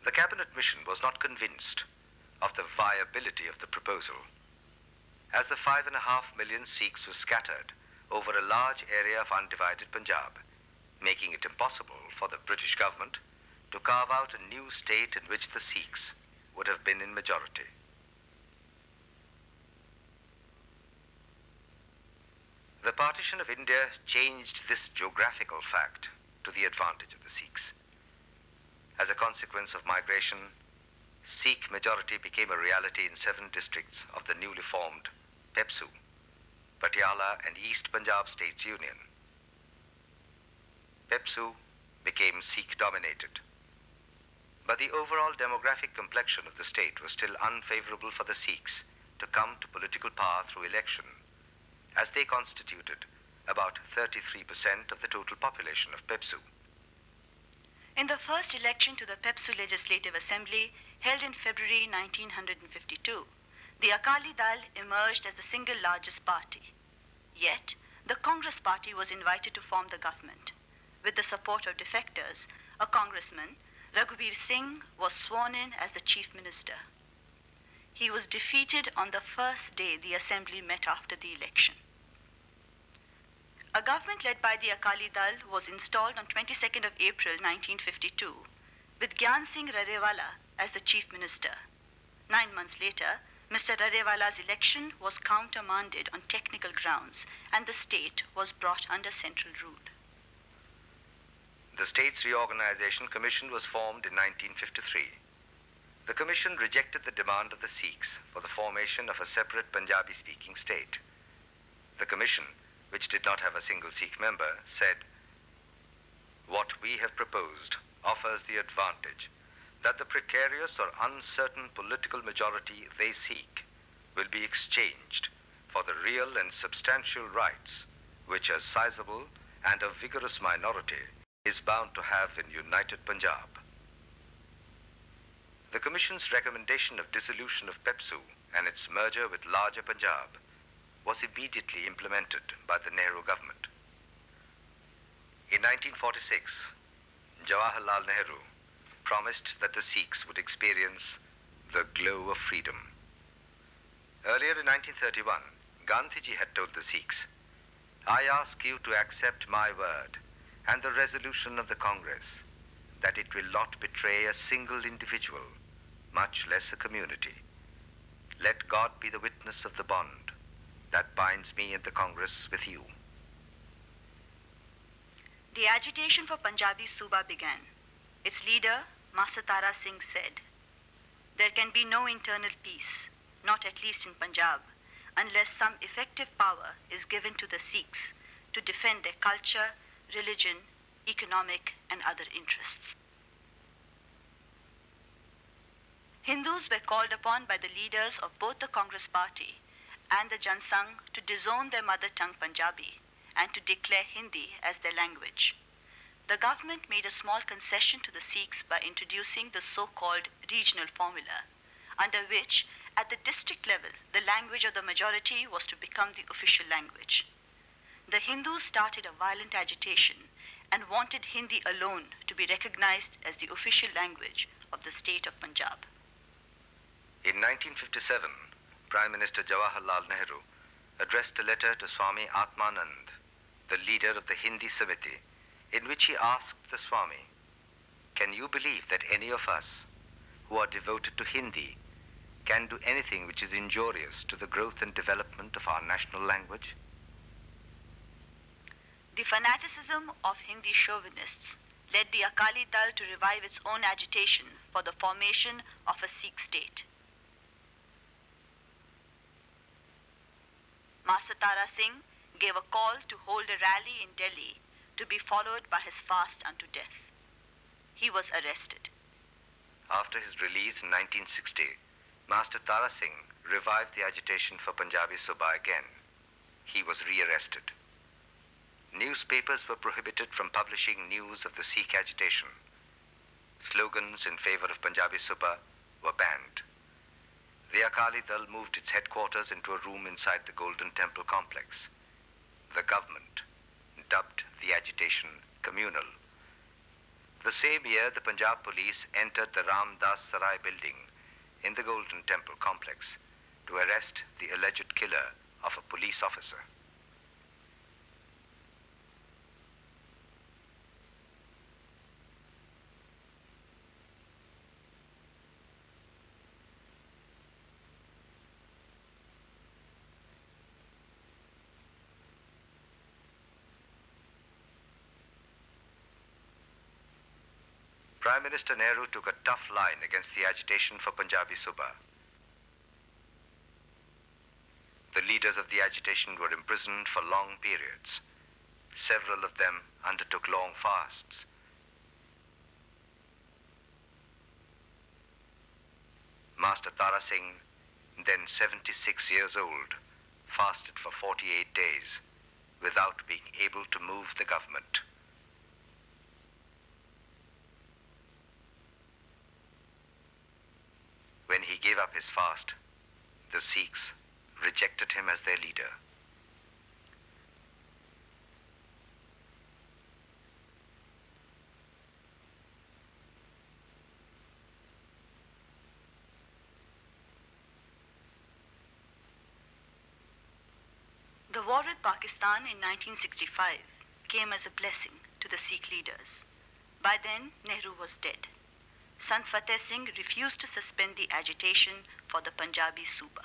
The cabinet mission was not convinced of the viability of the proposal, as the 5.5 million Sikhs were scattered over a large area of undivided Punjab, making it impossible for the British government to carve out a new state in which the Sikhs would have been in majority. The partition of India changed this geographical fact to the advantage of the Sikhs. As a consequence of migration, Sikh majority became a reality in 7 districts of the newly formed PEPSU, Patiala and East Punjab States Union. PEPSU became Sikh-dominated, but the overall demographic complexion of the state was still unfavorable for the Sikhs to come to political power through election, as they constituted about 33% of the total population of PEPSU. In the first election to the PEPSU Legislative Assembly, held in February 1952, the Akali Dal emerged as the single largest party. Yet, the Congress Party was invited to form the government. With the support of defectors, a congressman, Raghubir Singh, was sworn in as the chief minister. He was defeated on the first day the assembly met after the election. A government led by the Akali Dal was installed on 22nd of April 1952, with Gyan Singh Rarewala as the chief minister. 9 months later, Mr. Rarewala's election was countermanded on technical grounds, and the state was brought under central rule. The States Reorganization Commission was formed in 1953. The commission rejected the demand of the Sikhs for the formation of a separate Punjabi-speaking state. The commission, which did not have a single Sikh member, said, "What we have proposed offers the advantage that the precarious or uncertain political majority they seek will be exchanged for the real and substantial rights which a sizable and a vigorous minority is bound to have in united Punjab. The Commission's recommendation of dissolution of PEPSU and its merger with larger Punjab was immediately implemented by the Nehru government. In 1946, Jawaharlal Nehru promised that the Sikhs would experience the glow of freedom. Earlier in 1931, Gandhiji had told the Sikhs, "I ask you to accept my word and the resolution of the Congress that it will not betray a single individual, much less a community. Let God be the witness of the bond that binds me and the Congress with you." The agitation for Punjabi Suba began. Its leader, Master Tara Singh, said, "There can be no internal peace, not at least in Punjab, unless some effective power is given to the Sikhs to defend their culture, religion, economic, and other interests." Hindus were called upon by the leaders of both the Congress Party and the Jan Sangh to disown their mother tongue Punjabi and to declare Hindi as their language. The government made a small concession to the Sikhs by introducing the so-called regional formula, under which, at the district level, the language of the majority was to become the official language. The Hindus started a violent agitation and wanted Hindi alone to be recognized as the official language of the state of Punjab. In 1957, Prime Minister Jawaharlal Nehru addressed a letter to Swami Atmanand, the leader of the Hindi Samiti, in which he asked the Swami, "Can you believe that any of us who are devoted to Hindi can do anything which is injurious to the growth and development of our national language?" The fanaticism of Hindi chauvinists led the Akali Dal to revive its own agitation for the formation of a Sikh state. Master Tara Singh gave a call to hold a rally in Delhi to be followed by his fast unto death. He was arrested. After his release in 1960, Master Tara Singh revived the agitation for Punjabi Suba again. He was rearrested. Newspapers were prohibited from publishing news of the Sikh agitation. Slogans in favor of Punjabi Suba were banned. The Akali Dal moved its headquarters into a room inside the Golden Temple complex. The government dubbed the agitation communal. The same year, the Punjab police entered the Ramdas Sarai building in the Golden Temple complex to arrest the alleged killer of a police officer. Prime Minister Nehru took a tough line against the agitation for Punjabi Suba. The leaders of the agitation were imprisoned for long periods. Several of them undertook long fasts. Master Tara Singh, then 76 years old, fasted for 48 days without being able to move the government. When he gave up his fast, the Sikhs rejected him as their leader. The war with Pakistan in 1965 came as a blessing to the Sikh leaders. By then, Nehru was dead. Sant Fateh Singh refused to suspend the agitation for the Punjabi Suba.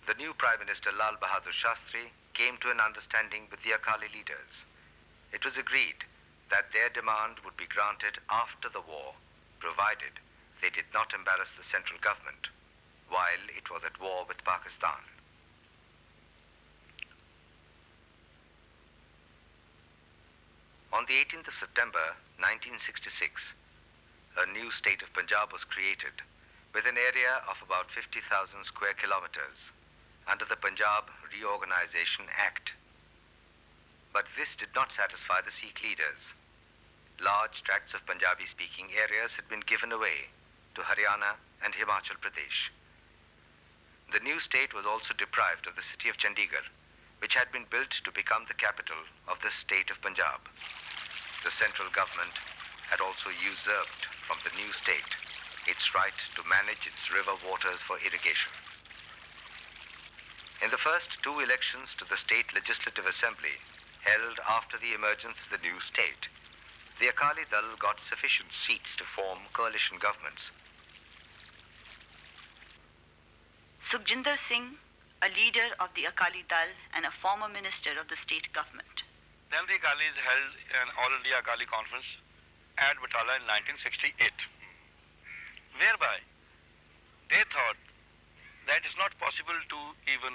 The new Prime Minister Lal Bahadur Shastri came to an understanding with the Akali leaders. It was agreed that their demand would be granted after the war, provided they did not embarrass the central government while it was at war with Pakistan. On the 18th of September 1966, a new state of Punjab was created with an area of about 50,000 square kilometers under the Punjab Reorganization Act. But this did not satisfy the Sikh leaders. Large tracts of Punjabi-speaking areas had been given away to Haryana and Himachal Pradesh. The new state was also deprived of the city of Chandigarh, which had been built to become the capital of the state of Punjab. The central government had also usurped from the new state its right to manage its river waters for irrigation. In the first two elections to the State Legislative Assembly, held after the emergence of the new state, the Akali Dal got sufficient seats to form coalition governments. Sukhjinder Singh, a leader of the Akali Dal and a former minister of the state government. Then the Akalis held an All India Akali conference at Batala in 1968, whereby they thought that it's not possible to even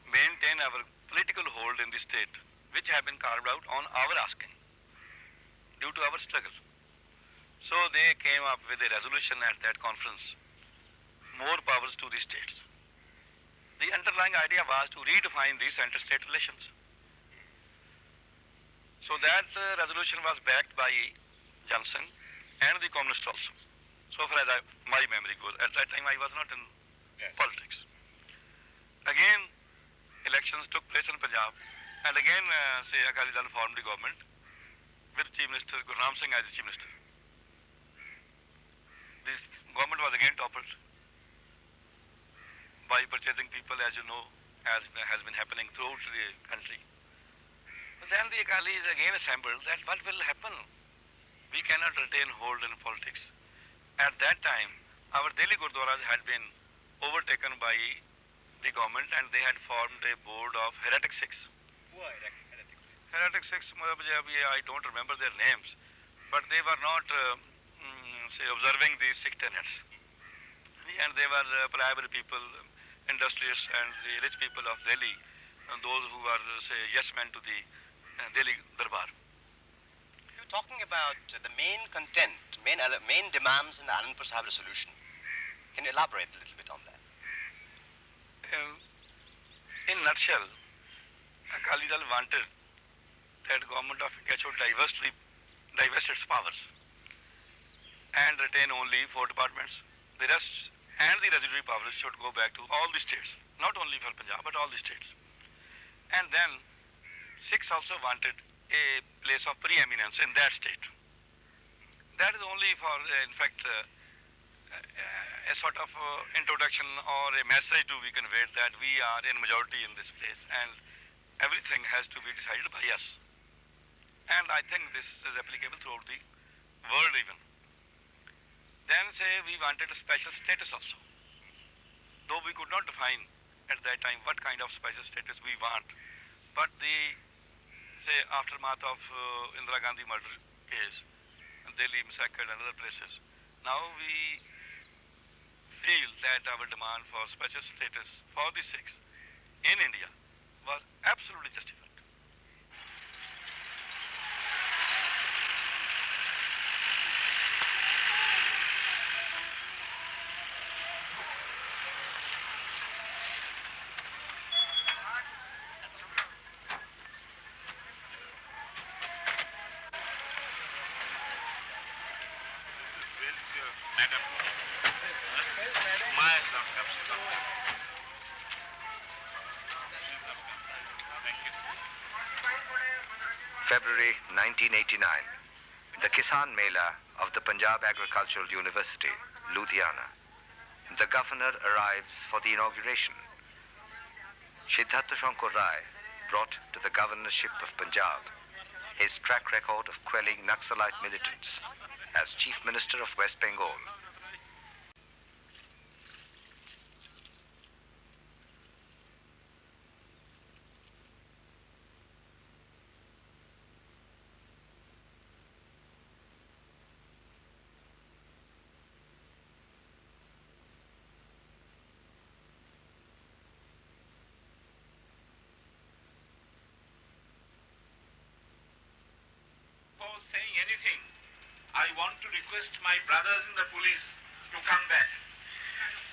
maintain our political hold in the state, which have been carved out on our asking due to our struggle. So they came up with a resolution at that conference, more powers to the states. The underlying idea was to redefine these center-state relations. So that resolution was backed by Johnson and the communists also. So far as my memory goes, at that time I was not in politics. Again, elections took place in Punjab, and again, Akali Dal formed the government with Chief Minister Gurram Singh as the Chief Minister. This government was again toppled by purchasing people, as you know, as has been happening throughout the country. But then the Akalis again assembled that what will happen? We cannot retain hold in politics. At that time, our Delhi Gurdwaras had been overtaken by the government and they had formed a board of heretic Sikhs. Who are heretic Sikhs? Heretic Sikhs, I don't remember their names, but they were not, observing the Sikh tenets. And they were private people, industrialists and the rich people of Delhi, and those who were, yes men to the Delhi Darbar. You're talking about the main content, main demands in the Anandpur Sahib resolution. Can you elaborate a little bit on that? In a nutshell, Akali Dal wanted that government of India should divest its powers and retain only 4 departments. The rest and the residuary powers should go back to all the states, not only for Punjab, but all the states. And then Sikhs also wanted a place of preeminence in that state. That is only for, in fact, a sort of introduction or a message to be conveyed that we are in majority in this place and everything has to be decided by us. And I think this is applicable throughout the world even. Then we wanted a special status also. Though we could not define at that time what kind of special status we want. But the, aftermath of Indira Gandhi murder case, Delhi massacre and other places, now we feel that our demand for special status for the Sikhs in India was absolutely justified. February 1989, the Kisan Mela of the Punjab Agricultural University, Ludhiana. The governor arrives for the inauguration. Siddhartha Shankar Rai brought to the governorship of Punjab his track record of quelling Naxalite militants as Chief Minister of West Bengal. Saying anything, I want to request my brothers in the police to come back.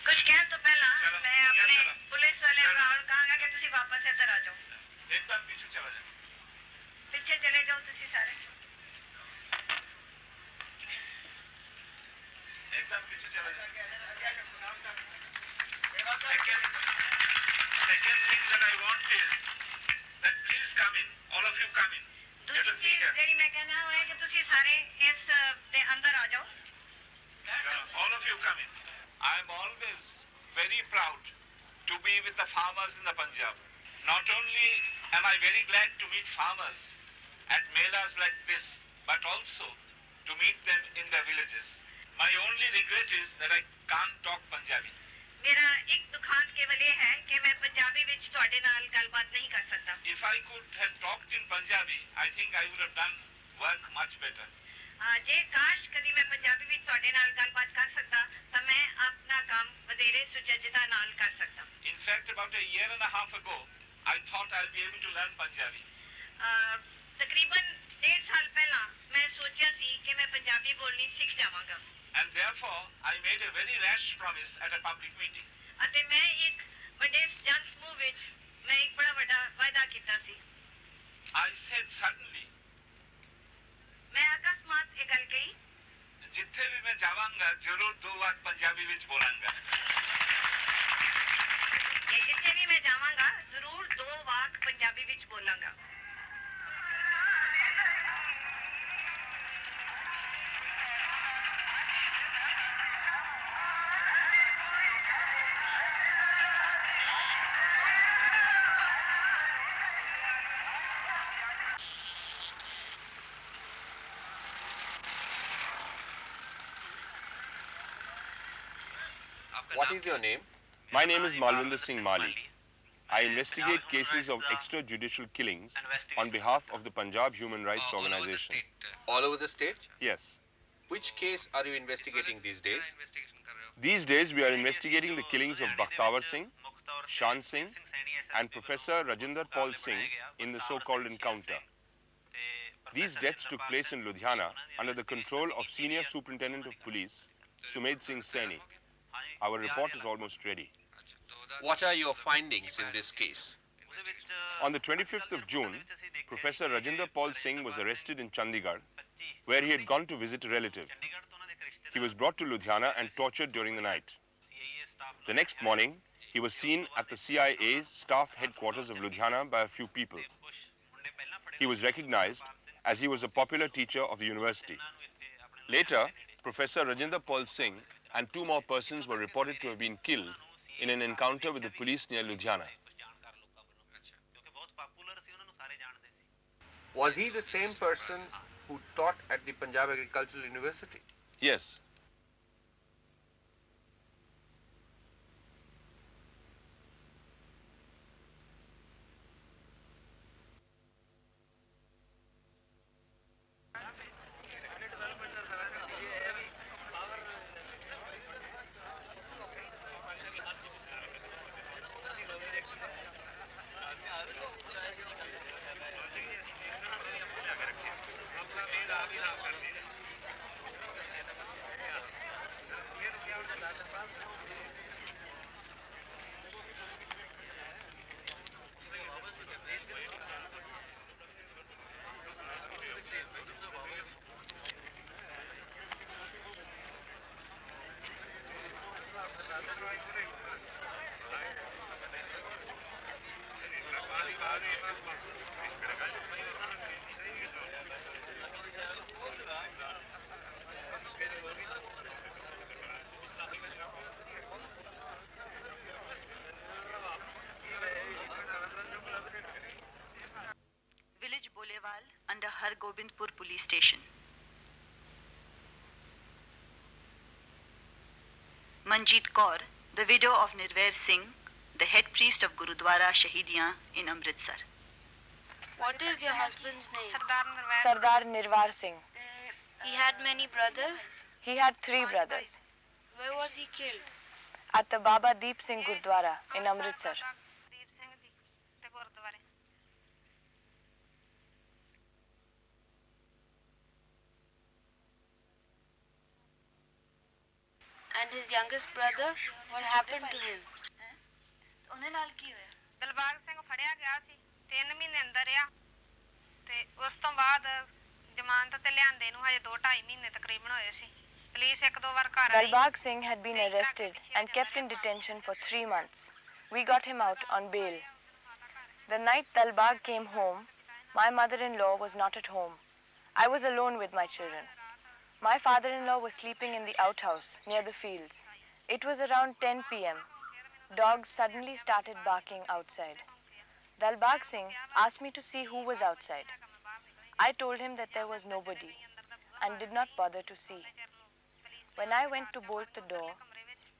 कुछ कह तो पहला मैं अपने police वाले भराओं को कहांगा कि तुसी वापस इधर आ जाओ एकदम पीछे चला जाओ पीछे चले जाओ तुसी सारे एकदम पीछे चला जाओ second thing that I want is that please come in, all of you come in. दूसरी चीज जेरी मैं कहना है कि तुसी सारे इस दे अंदर आ जाओ all of you come in. I am always very proud to be with the farmers in the Punjab. Not only am I very glad to meet farmers at melas like this, but also to meet them in their villages. My only regret is that I can't talk Punjabi. मेरा एक दुखांत केवल ये है कि मैं पंजाबी विच ਤੁਹਾਡੇ ਨਾਲ ਗੱਲਬਾਤ नहीं कर सकता If I could have talked in Punjabi, I think I would have done work much better. ਜੇ ਕਾਸ਼ ਕਦੀ ਮੈਂ ਪੰਜਾਬੀ ਵਿੱਚ ਤੁਹਾਡੇ ਨਾਲ ਗੱਲਬਾਤ ਕਰ ਸਕਦਾ ਤਾਂ ਮੈਂ ਆਪਣਾ ਕੰਮ ਵਧੇਰੇ ਸੁਚੱਜਤਾ ਨਾਲ ਕਰ ਸਕਦਾ In fact, about a year and a half ago, I thought I'll be able to learn Punjabi. ਤਕਰੀਬਨ 1.5 ਸਾਲ ਪਹਿਲਾਂ ਮੈਂ ਸੋਚਿਆ ਸੀ ਕਿ ਮੈਂ ਪੰਜਾਬੀ ਬੋਲਣੀ ਸਿੱਖ ਜਾਵਾਂਗਾ And therefore, I made a very rash promise at a public meeting. ਅਤੇ ਮੈਂ ਇੱਕ ਵੱਡੇ ਜਨ ਸਮੂਹ ਵਿੱਚ ਮੈਂ ਇੱਕ ਬੜਾ ਵੱਡਾ ਵਾਅਦਾ ਕੀਤਾ ਸੀ I said suddenly, ਮੈਂ ਅਕਸਮਾਤ ਇਹ ਗੱਲ ਕਹੀ ਜਿੱਥੇ ਵੀ ਮੈਂ ਜਾਵਾਂਗਾ ਜ਼ਰੂਰ 2 ਵਾਰ ਪੰਜਾਬੀ ਵਿੱਚ ਬੋਲਾਂਗਾ ਕਿ ਜਿੱਥੇ ਵੀ ਮੈਂ ਜਾਵਾਂਗਾ ਜ਼ਰੂਰ 2 ਵਾਕ ਪੰਜਾਬੀ ਵਿੱਚ ਬੋਲਾਂਗਾ What is your name? My name is Malvinder Singh Mali. I investigate cases of extrajudicial killings on behalf of the Punjab Human Rights Organization. All over the state? Yes. Which case are you investigating these days? These days we are investigating the killings of Bakhtawar Singh, Shan Singh and Professor Rajinder Paul Singh in the so-called encounter. These deaths took place in Ludhiana under the control of Senior Superintendent of Police, Sumed Singh Saini. Our report is almost ready. What are your findings in this case? On the 25th of June, Professor Rajinder Paul Singh was arrested in Chandigarh, where he had gone to visit a relative. He was brought to Ludhiana and tortured during the night. The next morning, he was seen at the CIA staff headquarters of Ludhiana by a few people. He was recognized as he was a popular teacher of the university. Later, Professor Rajinder Paul Singh and 2 more persons were reported to have been killed in an encounter with the police near Ludhiana. Was he the same person who taught at the Punjab Agricultural University? Yes. Village Bolewal under Har Gobindpur police station. Manjeet Kaur, the widow of Nirvair Singh, the head priest of Gurudwara Shahidiyan in Amritsar. What is your husband's name? Sardar Nirvar Singh. He had many brothers. He had 3 brothers. Where was he killed? At the Baba Deep Singh Gurdwara in Amritsar. his youngest brother? What happened to him? ਉਹਨੇ ਨਾਲ ਕੀ ਹੋਇਆ? ਦਿਲਬਾਗ ਸਿੰਘ ਫੜਿਆ ਗਿਆ ਸੀ 3 ਮਹੀਨੇ ਅੰਦਰ ਰਿਹਾ ਤੇ ਉਸ ਤੋਂ ਬਾਅਦ ਜ਼ਮਾਨਤ ਤੇ ਲਿਆਂਦੇ ਨੂੰ ਹਜੇ 2-2.5 ਮਹੀਨੇ ਤਕਰੀਬਨ ਹੋਏ ਸੀ ਪੁਲਿਸ ਇੱਕ ਦੋ ਵਾਰ ਘਰ ਆਈ Dalbag Singh had been arrested and kept in detention for 3 months. We got him out on bail. The night Dalbag came home, my mother-in-law was not at home. I was alone with my children. My father-in-law was sleeping in the outhouse near the fields. It was around 10 p.m. Dogs suddenly started barking outside. Dalbag Singh asked me to see who was outside. I told him that there was nobody and did not bother to see. When I went to bolt the door,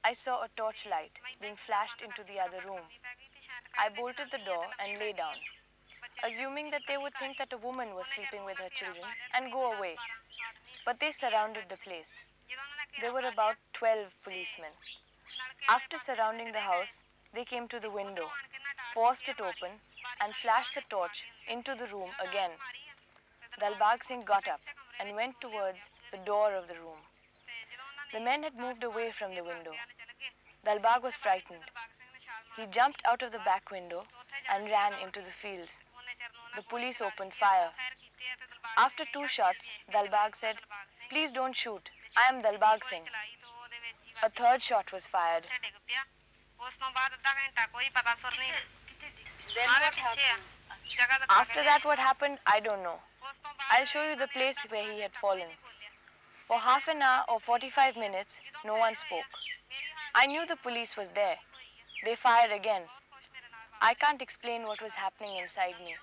I saw a torchlight being flashed into the other room. I bolted the door and lay down, assuming that they would think that a woman was sleeping with her children and go away. But they surrounded the place. There were about 12 policemen. After surrounding the house, they came to the window, forced it open, and flashed the torch into the room again. Dalbag Singh got up and went towards the door of the room. The men had moved away from the window. Dalbag was frightened. He jumped out of the back window and ran into the fields. The police opened fire. After 2 shots, Dalbag said, "Please don't shoot. I am Dalbag Singh." A 3rd shot was fired. Then what happened? After that, what happened, I don't know. I'll show you the place where he had fallen. For half an hour or 45 minutes, no one spoke. I knew the police was there. They fired again. I can't explain what was happening inside me.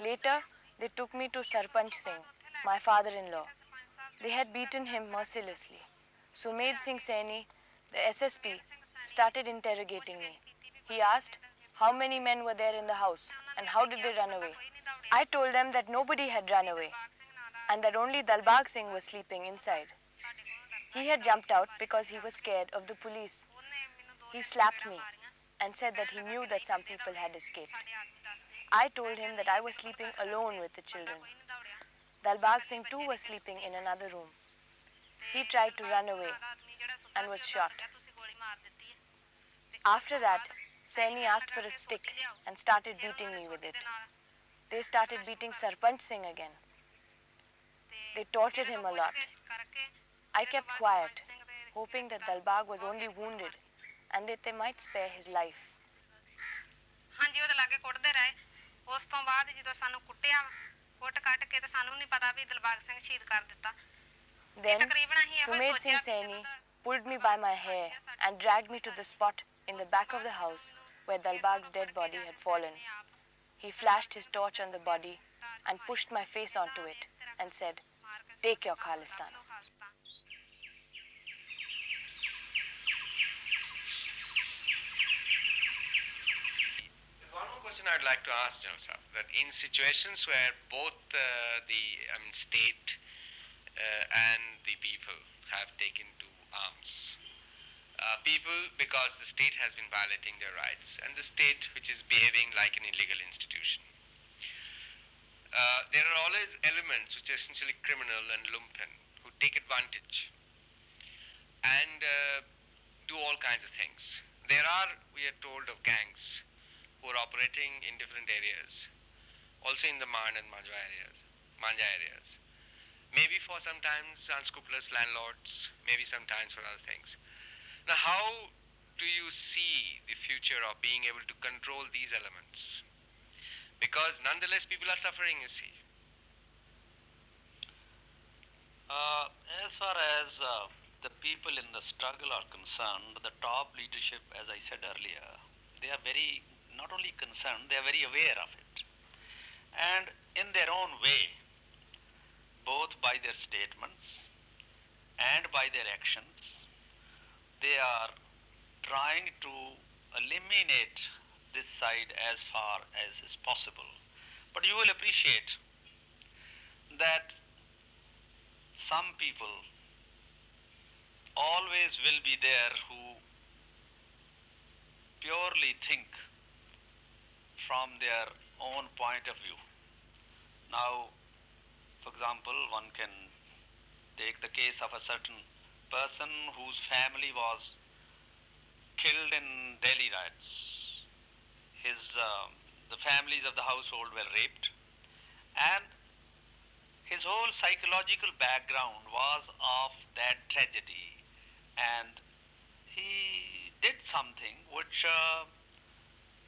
Later, they took me to Sarpanch Singh, my father-in-law. They had beaten him mercilessly. Sumed Singh Saini, the SSP, started interrogating me. He asked how many men were there in the house and how did they run away. I told them that nobody had run away and that only Dalbag Singh was sleeping inside. He had jumped out because he was scared of the police. He slapped me and said that he knew that some people had escaped. I told him that I was sleeping alone with the children. Dalbag Singh too was sleeping in another room. He tried to run away and was shot. After that, Saini asked for a stick and started beating me with it. They started beating Sarpanch Singh again. They tortured him a lot. I kept quiet, hoping that Dalbag was only wounded and that they might spare his life. ਹਾਂਜੀ ਉਹਦੇ ਲਾਗੇ ਕੁੱਟਦੇ ਰਹੇ ਉਸ ਤੋਂ ਬਾਅਦ ਜਦੋਂ ਸਾਨੂੰ ਕੁੱਟਿਆ ਕੁੱਟ ਕੱਟ ਕੇ ਤੇ ਸਾਨੂੰ ਨਹੀਂ ਪਤਾ ਵੀ ਦਿਲਬਾਗ ਸਿੰਘ ਸ਼ਹੀਦ ਕਰ ਦਿੱਤਾ Then Sumed Singh Saini pulled me by my hair and dragged me to the spot in the back of the house where Dalbag's dead body had fallen. He flashed his torch on the body and pushed my face onto it and said, "Take your Khalistan." One more question I'd like to ask, General Sahab, that in situations where both the state and the people have taken to arms, people, because the state has been violating their rights, and the state which is behaving like an illegal institution, there are always elements which are essentially criminal and lumpen who take advantage and do all kinds of things. There are, we are told, of gangs who are operating in different areas, also in the Mand and Manja areas. Maybe for sometimes unscrupulous landlords, maybe sometimes for other things. Now, how do you see the future of being able to control these elements? Because nonetheless people are suffering, you see. As far as the people in the struggle are concerned, the top leadership, as I said earlier, they are very, not only concerned, they are very aware of it. And in their own way, both by their statements and by their actions, they are trying to eliminate this side as far as is possible. But you will appreciate that some people always will be there who purely think from their own point of view. Now, for example, one can take the case of a certain person whose family was killed in Delhi riots. The families of the household were raped, and his whole psychological background was of that tragedy, and he did something which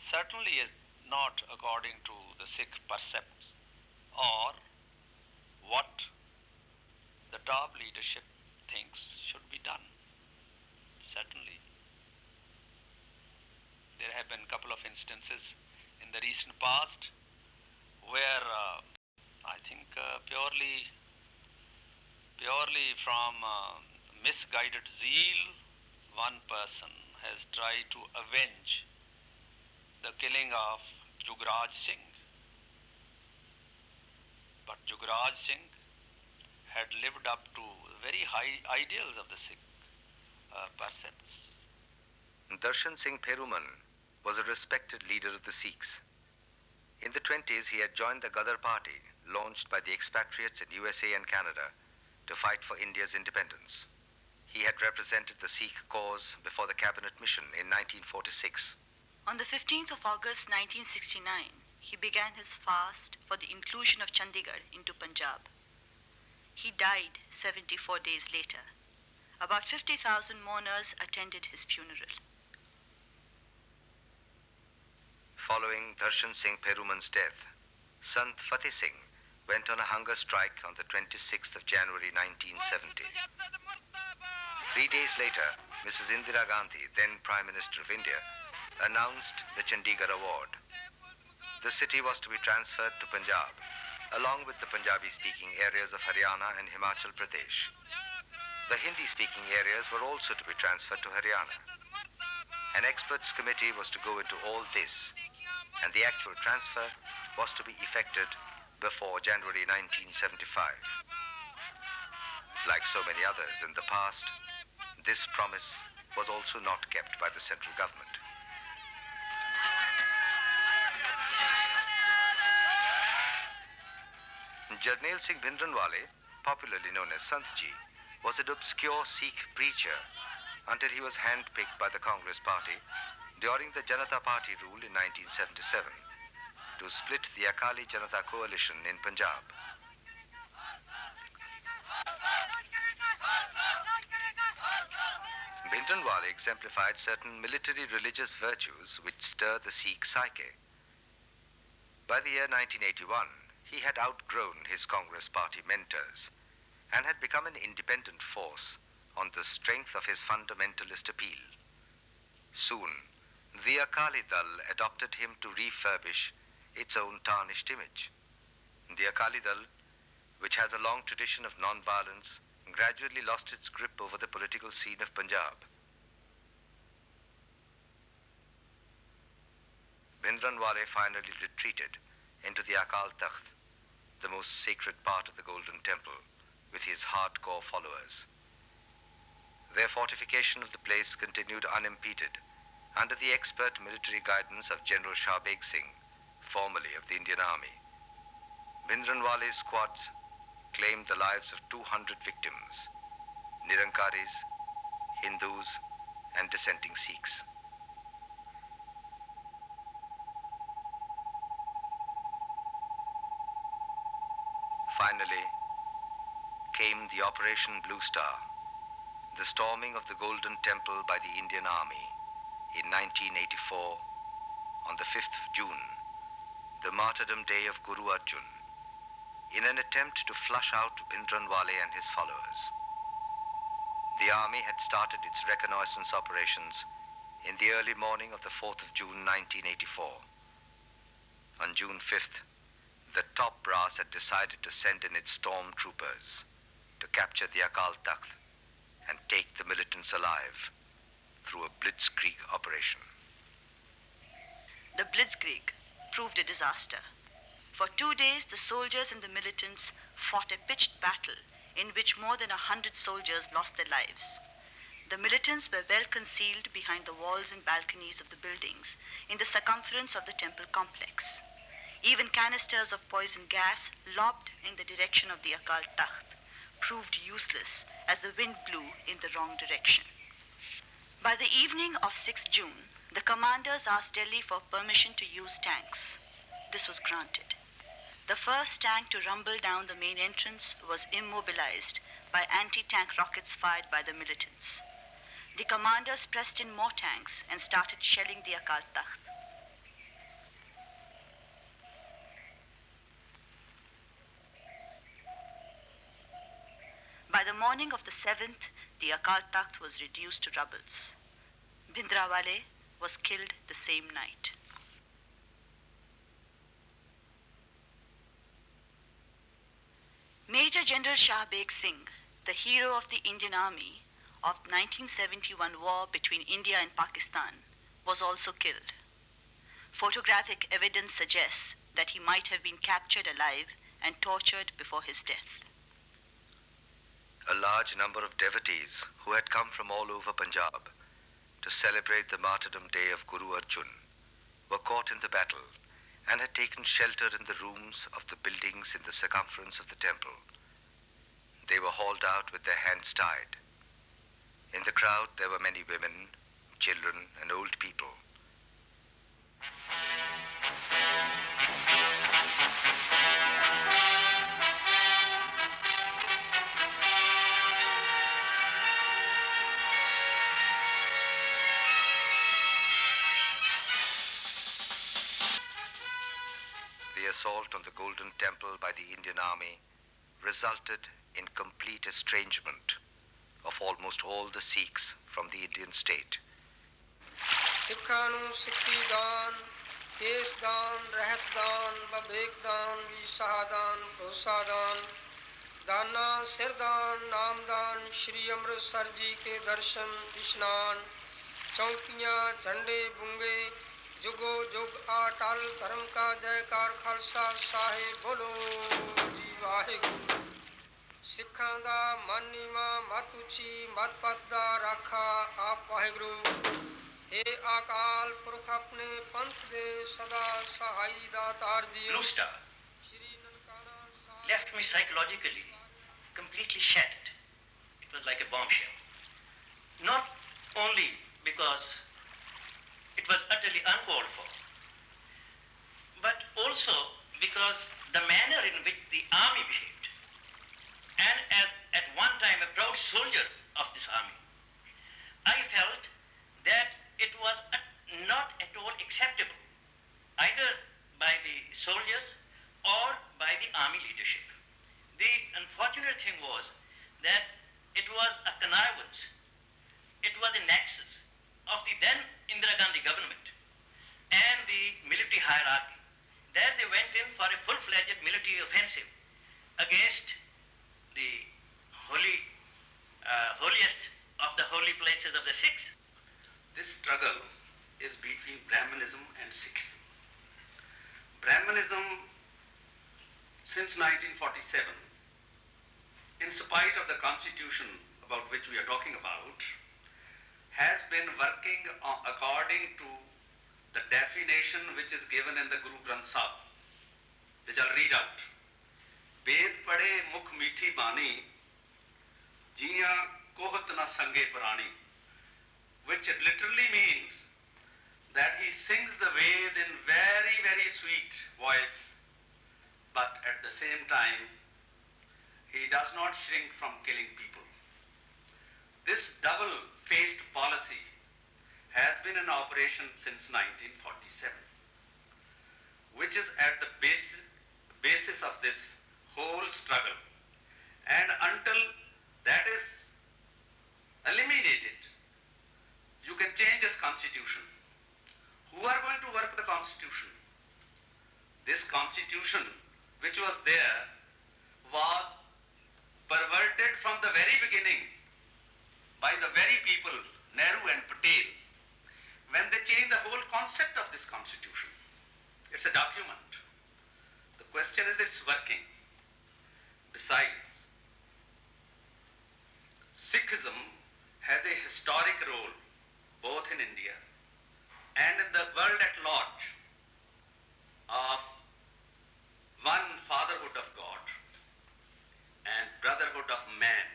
certainly is not according to the Sikh percepts or what the top leadership thinks should be done. Certainly. There have been a couple of instances in the recent past where I think purely from misguided zeal, one person has tried to avenge the killing of Jugraj Singh. But Jugraj Singh had lived up to very high ideals of the Sikh percepts. Darshan Singh Perumal was a respected leader of the Sikhs. In the 20s, he had joined the Ghadar party, launched by the expatriates in USA and Canada to fight for India's independence. He had represented the Sikh cause before the cabinet mission in 1946. On the 15th of August 1969, he began his fast for the inclusion of Chandigarh into Punjab. He died 74 days later. About 50,000 mourners attended his funeral. Following Darshan Singh Perumal's death, Sant Fateh Singh went on a hunger strike on the 26th of January 1970. 3 days later, Mrs. Indira Gandhi, then Prime Minister of India, announced the Chandigarh Award. The city was to be transferred to Punjab, along with the Punjabi-speaking areas of Haryana and Himachal Pradesh. The Hindi-speaking areas were also to be transferred to Haryana. An experts committee was to go into all this, and the actual transfer was to be effected before January 1975. Like so many others in the past, this promise was also not kept by the central government. Jarnail Singh Bhindranwale, popularly known as Santji, was an obscure Sikh preacher until he was handpicked by the Congress party during the Janata Party rule in 1977 to split the Akali Janata coalition in Punjab. Bhindranwale exemplified certain military religious virtues which stir the Sikh psyche. By the year 1981, he had outgrown his Congress party mentors and had become an independent force on the strength of his fundamentalist appeal. Soon, the Akali Dal adopted him to refurbish its own tarnished image. The Akali Dal, which has a long tradition of non-violence, gradually lost its grip over the political scene of Punjab. Bhindranwale finally retreated into the Akal Takht, the most sacred part of the Golden Temple, with his hardcore followers. Their fortification of the place continued unimpeded under the expert military guidance of General Shah Beg Singh, formerly of the Indian Army. Bhindranwale's squads claimed the lives of 200 victims, Nirankaris, Hindus, and dissenting Sikhs. Finally came the Operation Blue Star, the storming of the Golden Temple by the Indian Army in 1984 on the 5th of June, the martyrdom day of Guru Arjan, in an attempt to flush out Bhindranwale and his followers. The army had started its reconnaissance operations in the early morning of the 4th of June 1984. On June 5th, the top brass had decided to send in its stormtroopers to capture the Akal Takht and take the militants alive through a blitzkrieg operation. The blitzkrieg proved a disaster. For 2 days, the soldiers and the militants fought a pitched battle in which more than 100 soldiers lost their lives. The militants were well concealed behind the walls and balconies of the buildings in the circumference of the temple complex. Even canisters of poison gas lobbed in the direction of the Akal Takht proved useless as the wind blew in the wrong direction. By the evening of 6 June, the commanders asked Delhi for permission to use tanks. This was granted. The first tank to rumble down the main entrance was immobilized by anti-tank rockets fired by the militants. The commanders pressed in more tanks and started shelling the Akal Takht. By the morning of the 7th, the Akal Takht was reduced to rubbles. Bhindranwale was killed the same night. Major General Shah Beg Singh, the hero of the Indian Army of 1971 war between India and Pakistan, was also killed. Photographic evidence suggests that he might have been captured alive and tortured before his death. A large number of devotees who had come from all over Punjab to celebrate the martyrdom day of Guru Arjan were caught in the battle and had taken shelter in the rooms of the buildings in the circumference of the temple. They were hauled out with their hands tied. In the crowd there were many women, children, and old people. The assault on the Golden Temple by the Indian Army resulted in complete estrangement of almost all the Sikhs from the Indian state. ਸਿੱਖਾਂ ਨੂੰ ਸਿੱਖੀ ਦਾਨ, case ਦਾਨ, ਰਹਿਤ ਦਾਨ, ਬਵੇਕ ਦਾਨ, ਵਿਸਾਹ ਦਾਨ, ਭਰੋਸਾ ਦਾਨ, दाना सिरदान नामदान श्री अमृतसर जी के दर्शन स्नान चौकियाँ झंडे बुंगे जुगो जुग अटल धर्म का जयकार खालसा साहिब बोलो जी वाहिगुरू सिखां दा मन नीवा मत उची मत पत दा राखा आप वाहिगुरू हे अकाल पुरख अपने पंथ दे सदा सहाई दातार जी Blue Star left me psychologically completely shattered. It was like a bombshell. Not only because it was utterly uncalled for, but also because the manner in which the army behaved. And as at one time a proud soldier of this army, I felt that it was not at all acceptable, either by the soldiers or by the army leadership. The unfortunate thing was that it was a connivance, it was a nexus of the then Indira Gandhi government and the military hierarchy that they went in for a full-fledged military offensive against the holiest of the holy places of the Sikhs. This struggle is between Brahmanism and Sikhism. Brahmanism, since 1947, in spite of the constitution about which we are talking about, has been working according to the definition which is given in the Guru Granth Sahib, which I'll read out. Ved pade mukh meethi bani, jiya kohat na sange purani, which literally means that he sings the Ved in very, very sweet voice, but at the same time, he does not shrink from killing people. This double-faced policy has been in operation since 1947, which is at the basis of this whole struggle. And until that is eliminated, you can change this constitution. Who are going to work the constitution? This constitution, which was there, was perverted from the very beginning by the very people, Nehru and Patel, when they changed the whole concept of this constitution. It's a document. The question is it's working. Besides, Sikhism has a historic role both in India and in the world at large of one fatherhood of God and brotherhood of man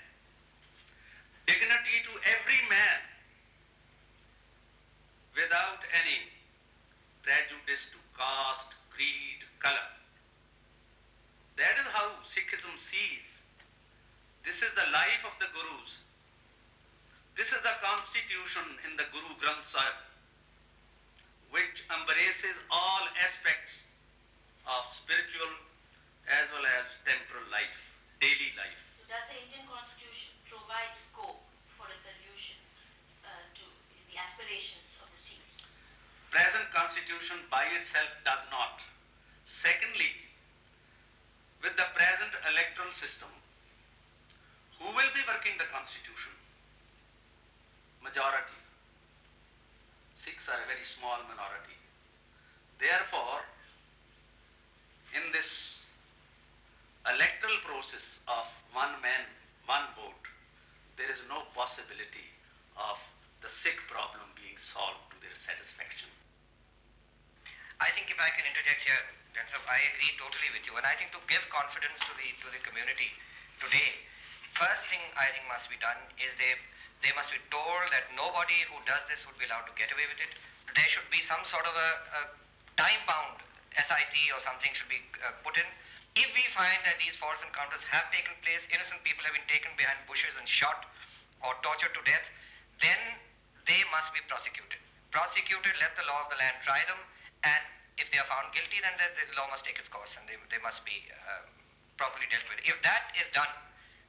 life of the Gurus. This is the constitution in the Guru Granth Sahib, which embraces all aspects of spiritual as well as temporal life, daily life. So does the Indian Constitution provide scope for a solution to the aspirations of the Sikhs? Present constitution by itself does not. Secondly, with the present electoral system, who will be working the constitution? Majority. Sikhs are a very small minority. Therefore, in this electoral process of one man, one vote, there is no possibility of the Sikh problem being solved to their satisfaction. I think if I can interject here, I agree totally with you, and I think to give confidence to the community today, first thing I think must be done is they must be told that nobody who does this would be allowed to get away with it. There should be some sort of a time-bound SIT or something should be put in. If we find that these false encounters have taken place, innocent people have been taken behind bushes and shot or tortured to death, then they must be prosecuted. Prosecuted, let the law of the land try them, and if they are found guilty, then the law must take its course and they must be properly dealt with. If that is done,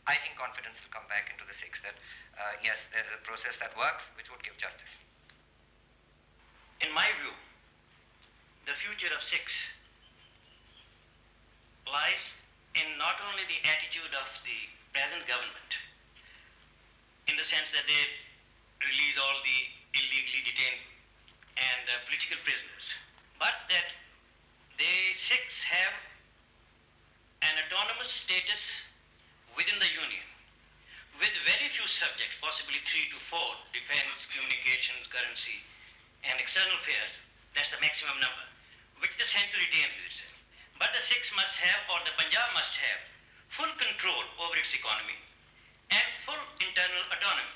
I think confidence will come back into the Sikhs that yes, there is a process that works which would give justice. In my view, the future of Sikhs lies in not only the attitude of the present government, in the sense that they release all the illegally detained and political prisoners, but that the Sikhs have an autonomous status within the Union, with very few subjects, possibly 3 to 4, defense, communications, currency, and external affairs. That's the maximum number, which the centre retains with itself. But the Sikhs must have, or the Punjab must have, full control over its economy and full internal autonomy.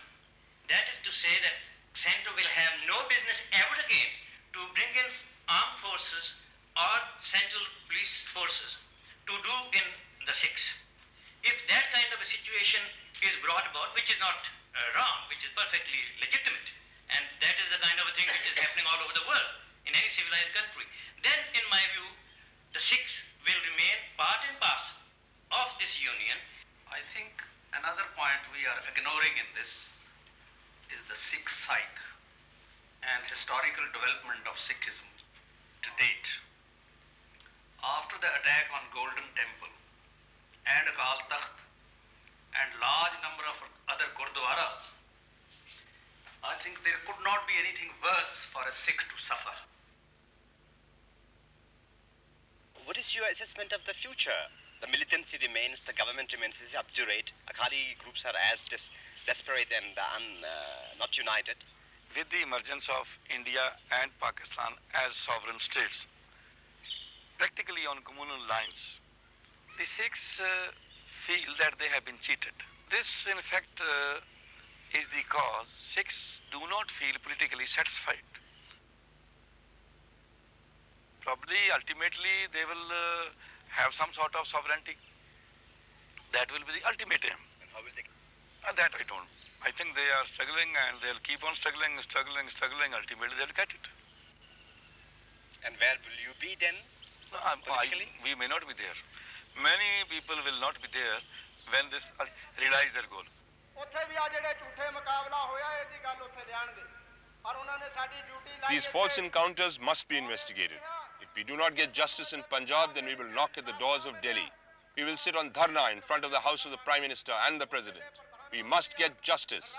That is to say that centre will have no business ever again to bring in armed forces or central police forces to do in the Sikhs. If that kind of a situation is brought about, which is not wrong, which is perfectly legitimate, and that is the kind of a thing which is happening all over the world, in any civilized country, then in my view, the Sikhs will remain part and parcel of this union. I think another point we are ignoring in this is the Sikh psyche and historical development of Sikhism to date. After the attack on Golden Temple and Akal Takht and large number of other Gurdwaras, I think there could not be anything worse for a Sikh to suffer. What is your assessment of the future? The militancy remains, the government remains obdurate, Akhali groups are as desperate and not united. With the emergence of India and Pakistan as sovereign states, practically on communal lines, the Sikhs feel that they have been cheated. This, in fact, is the cause Sikhs do not feel politically satisfied. Probably, ultimately, they will have some sort of sovereignty. That will be the ultimate aim. And how will they? That I don't. I think they are struggling and they'll keep on struggling. Ultimately, they'll get it. And where will you be then? We may not be there. Many people will not be there when this realize their goal. These false encounters must be investigated. If we do not get justice in Punjab, then we will knock at the doors of Delhi. We will sit on dharna in front of the house of the Prime Minister and the President. We must get justice.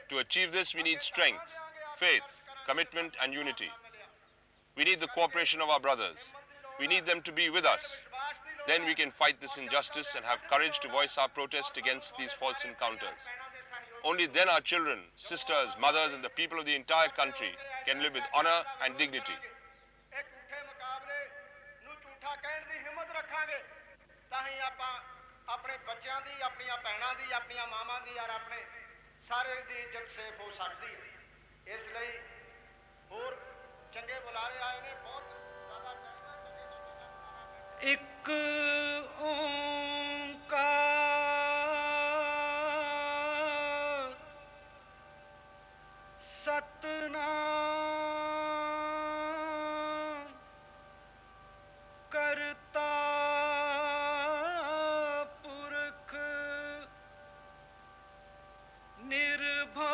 To achieve this, we need strength, faith, commitment, and unity. We need the cooperation of our brothers. We need them to be with us. Then we can fight this injustice and have courage to voice our protest against these false encounters. Only then our children, sisters, mothers, and the people of the entire country can live with honor and dignity. ਇੱਕ ਓੰਕਾਰ निर्भय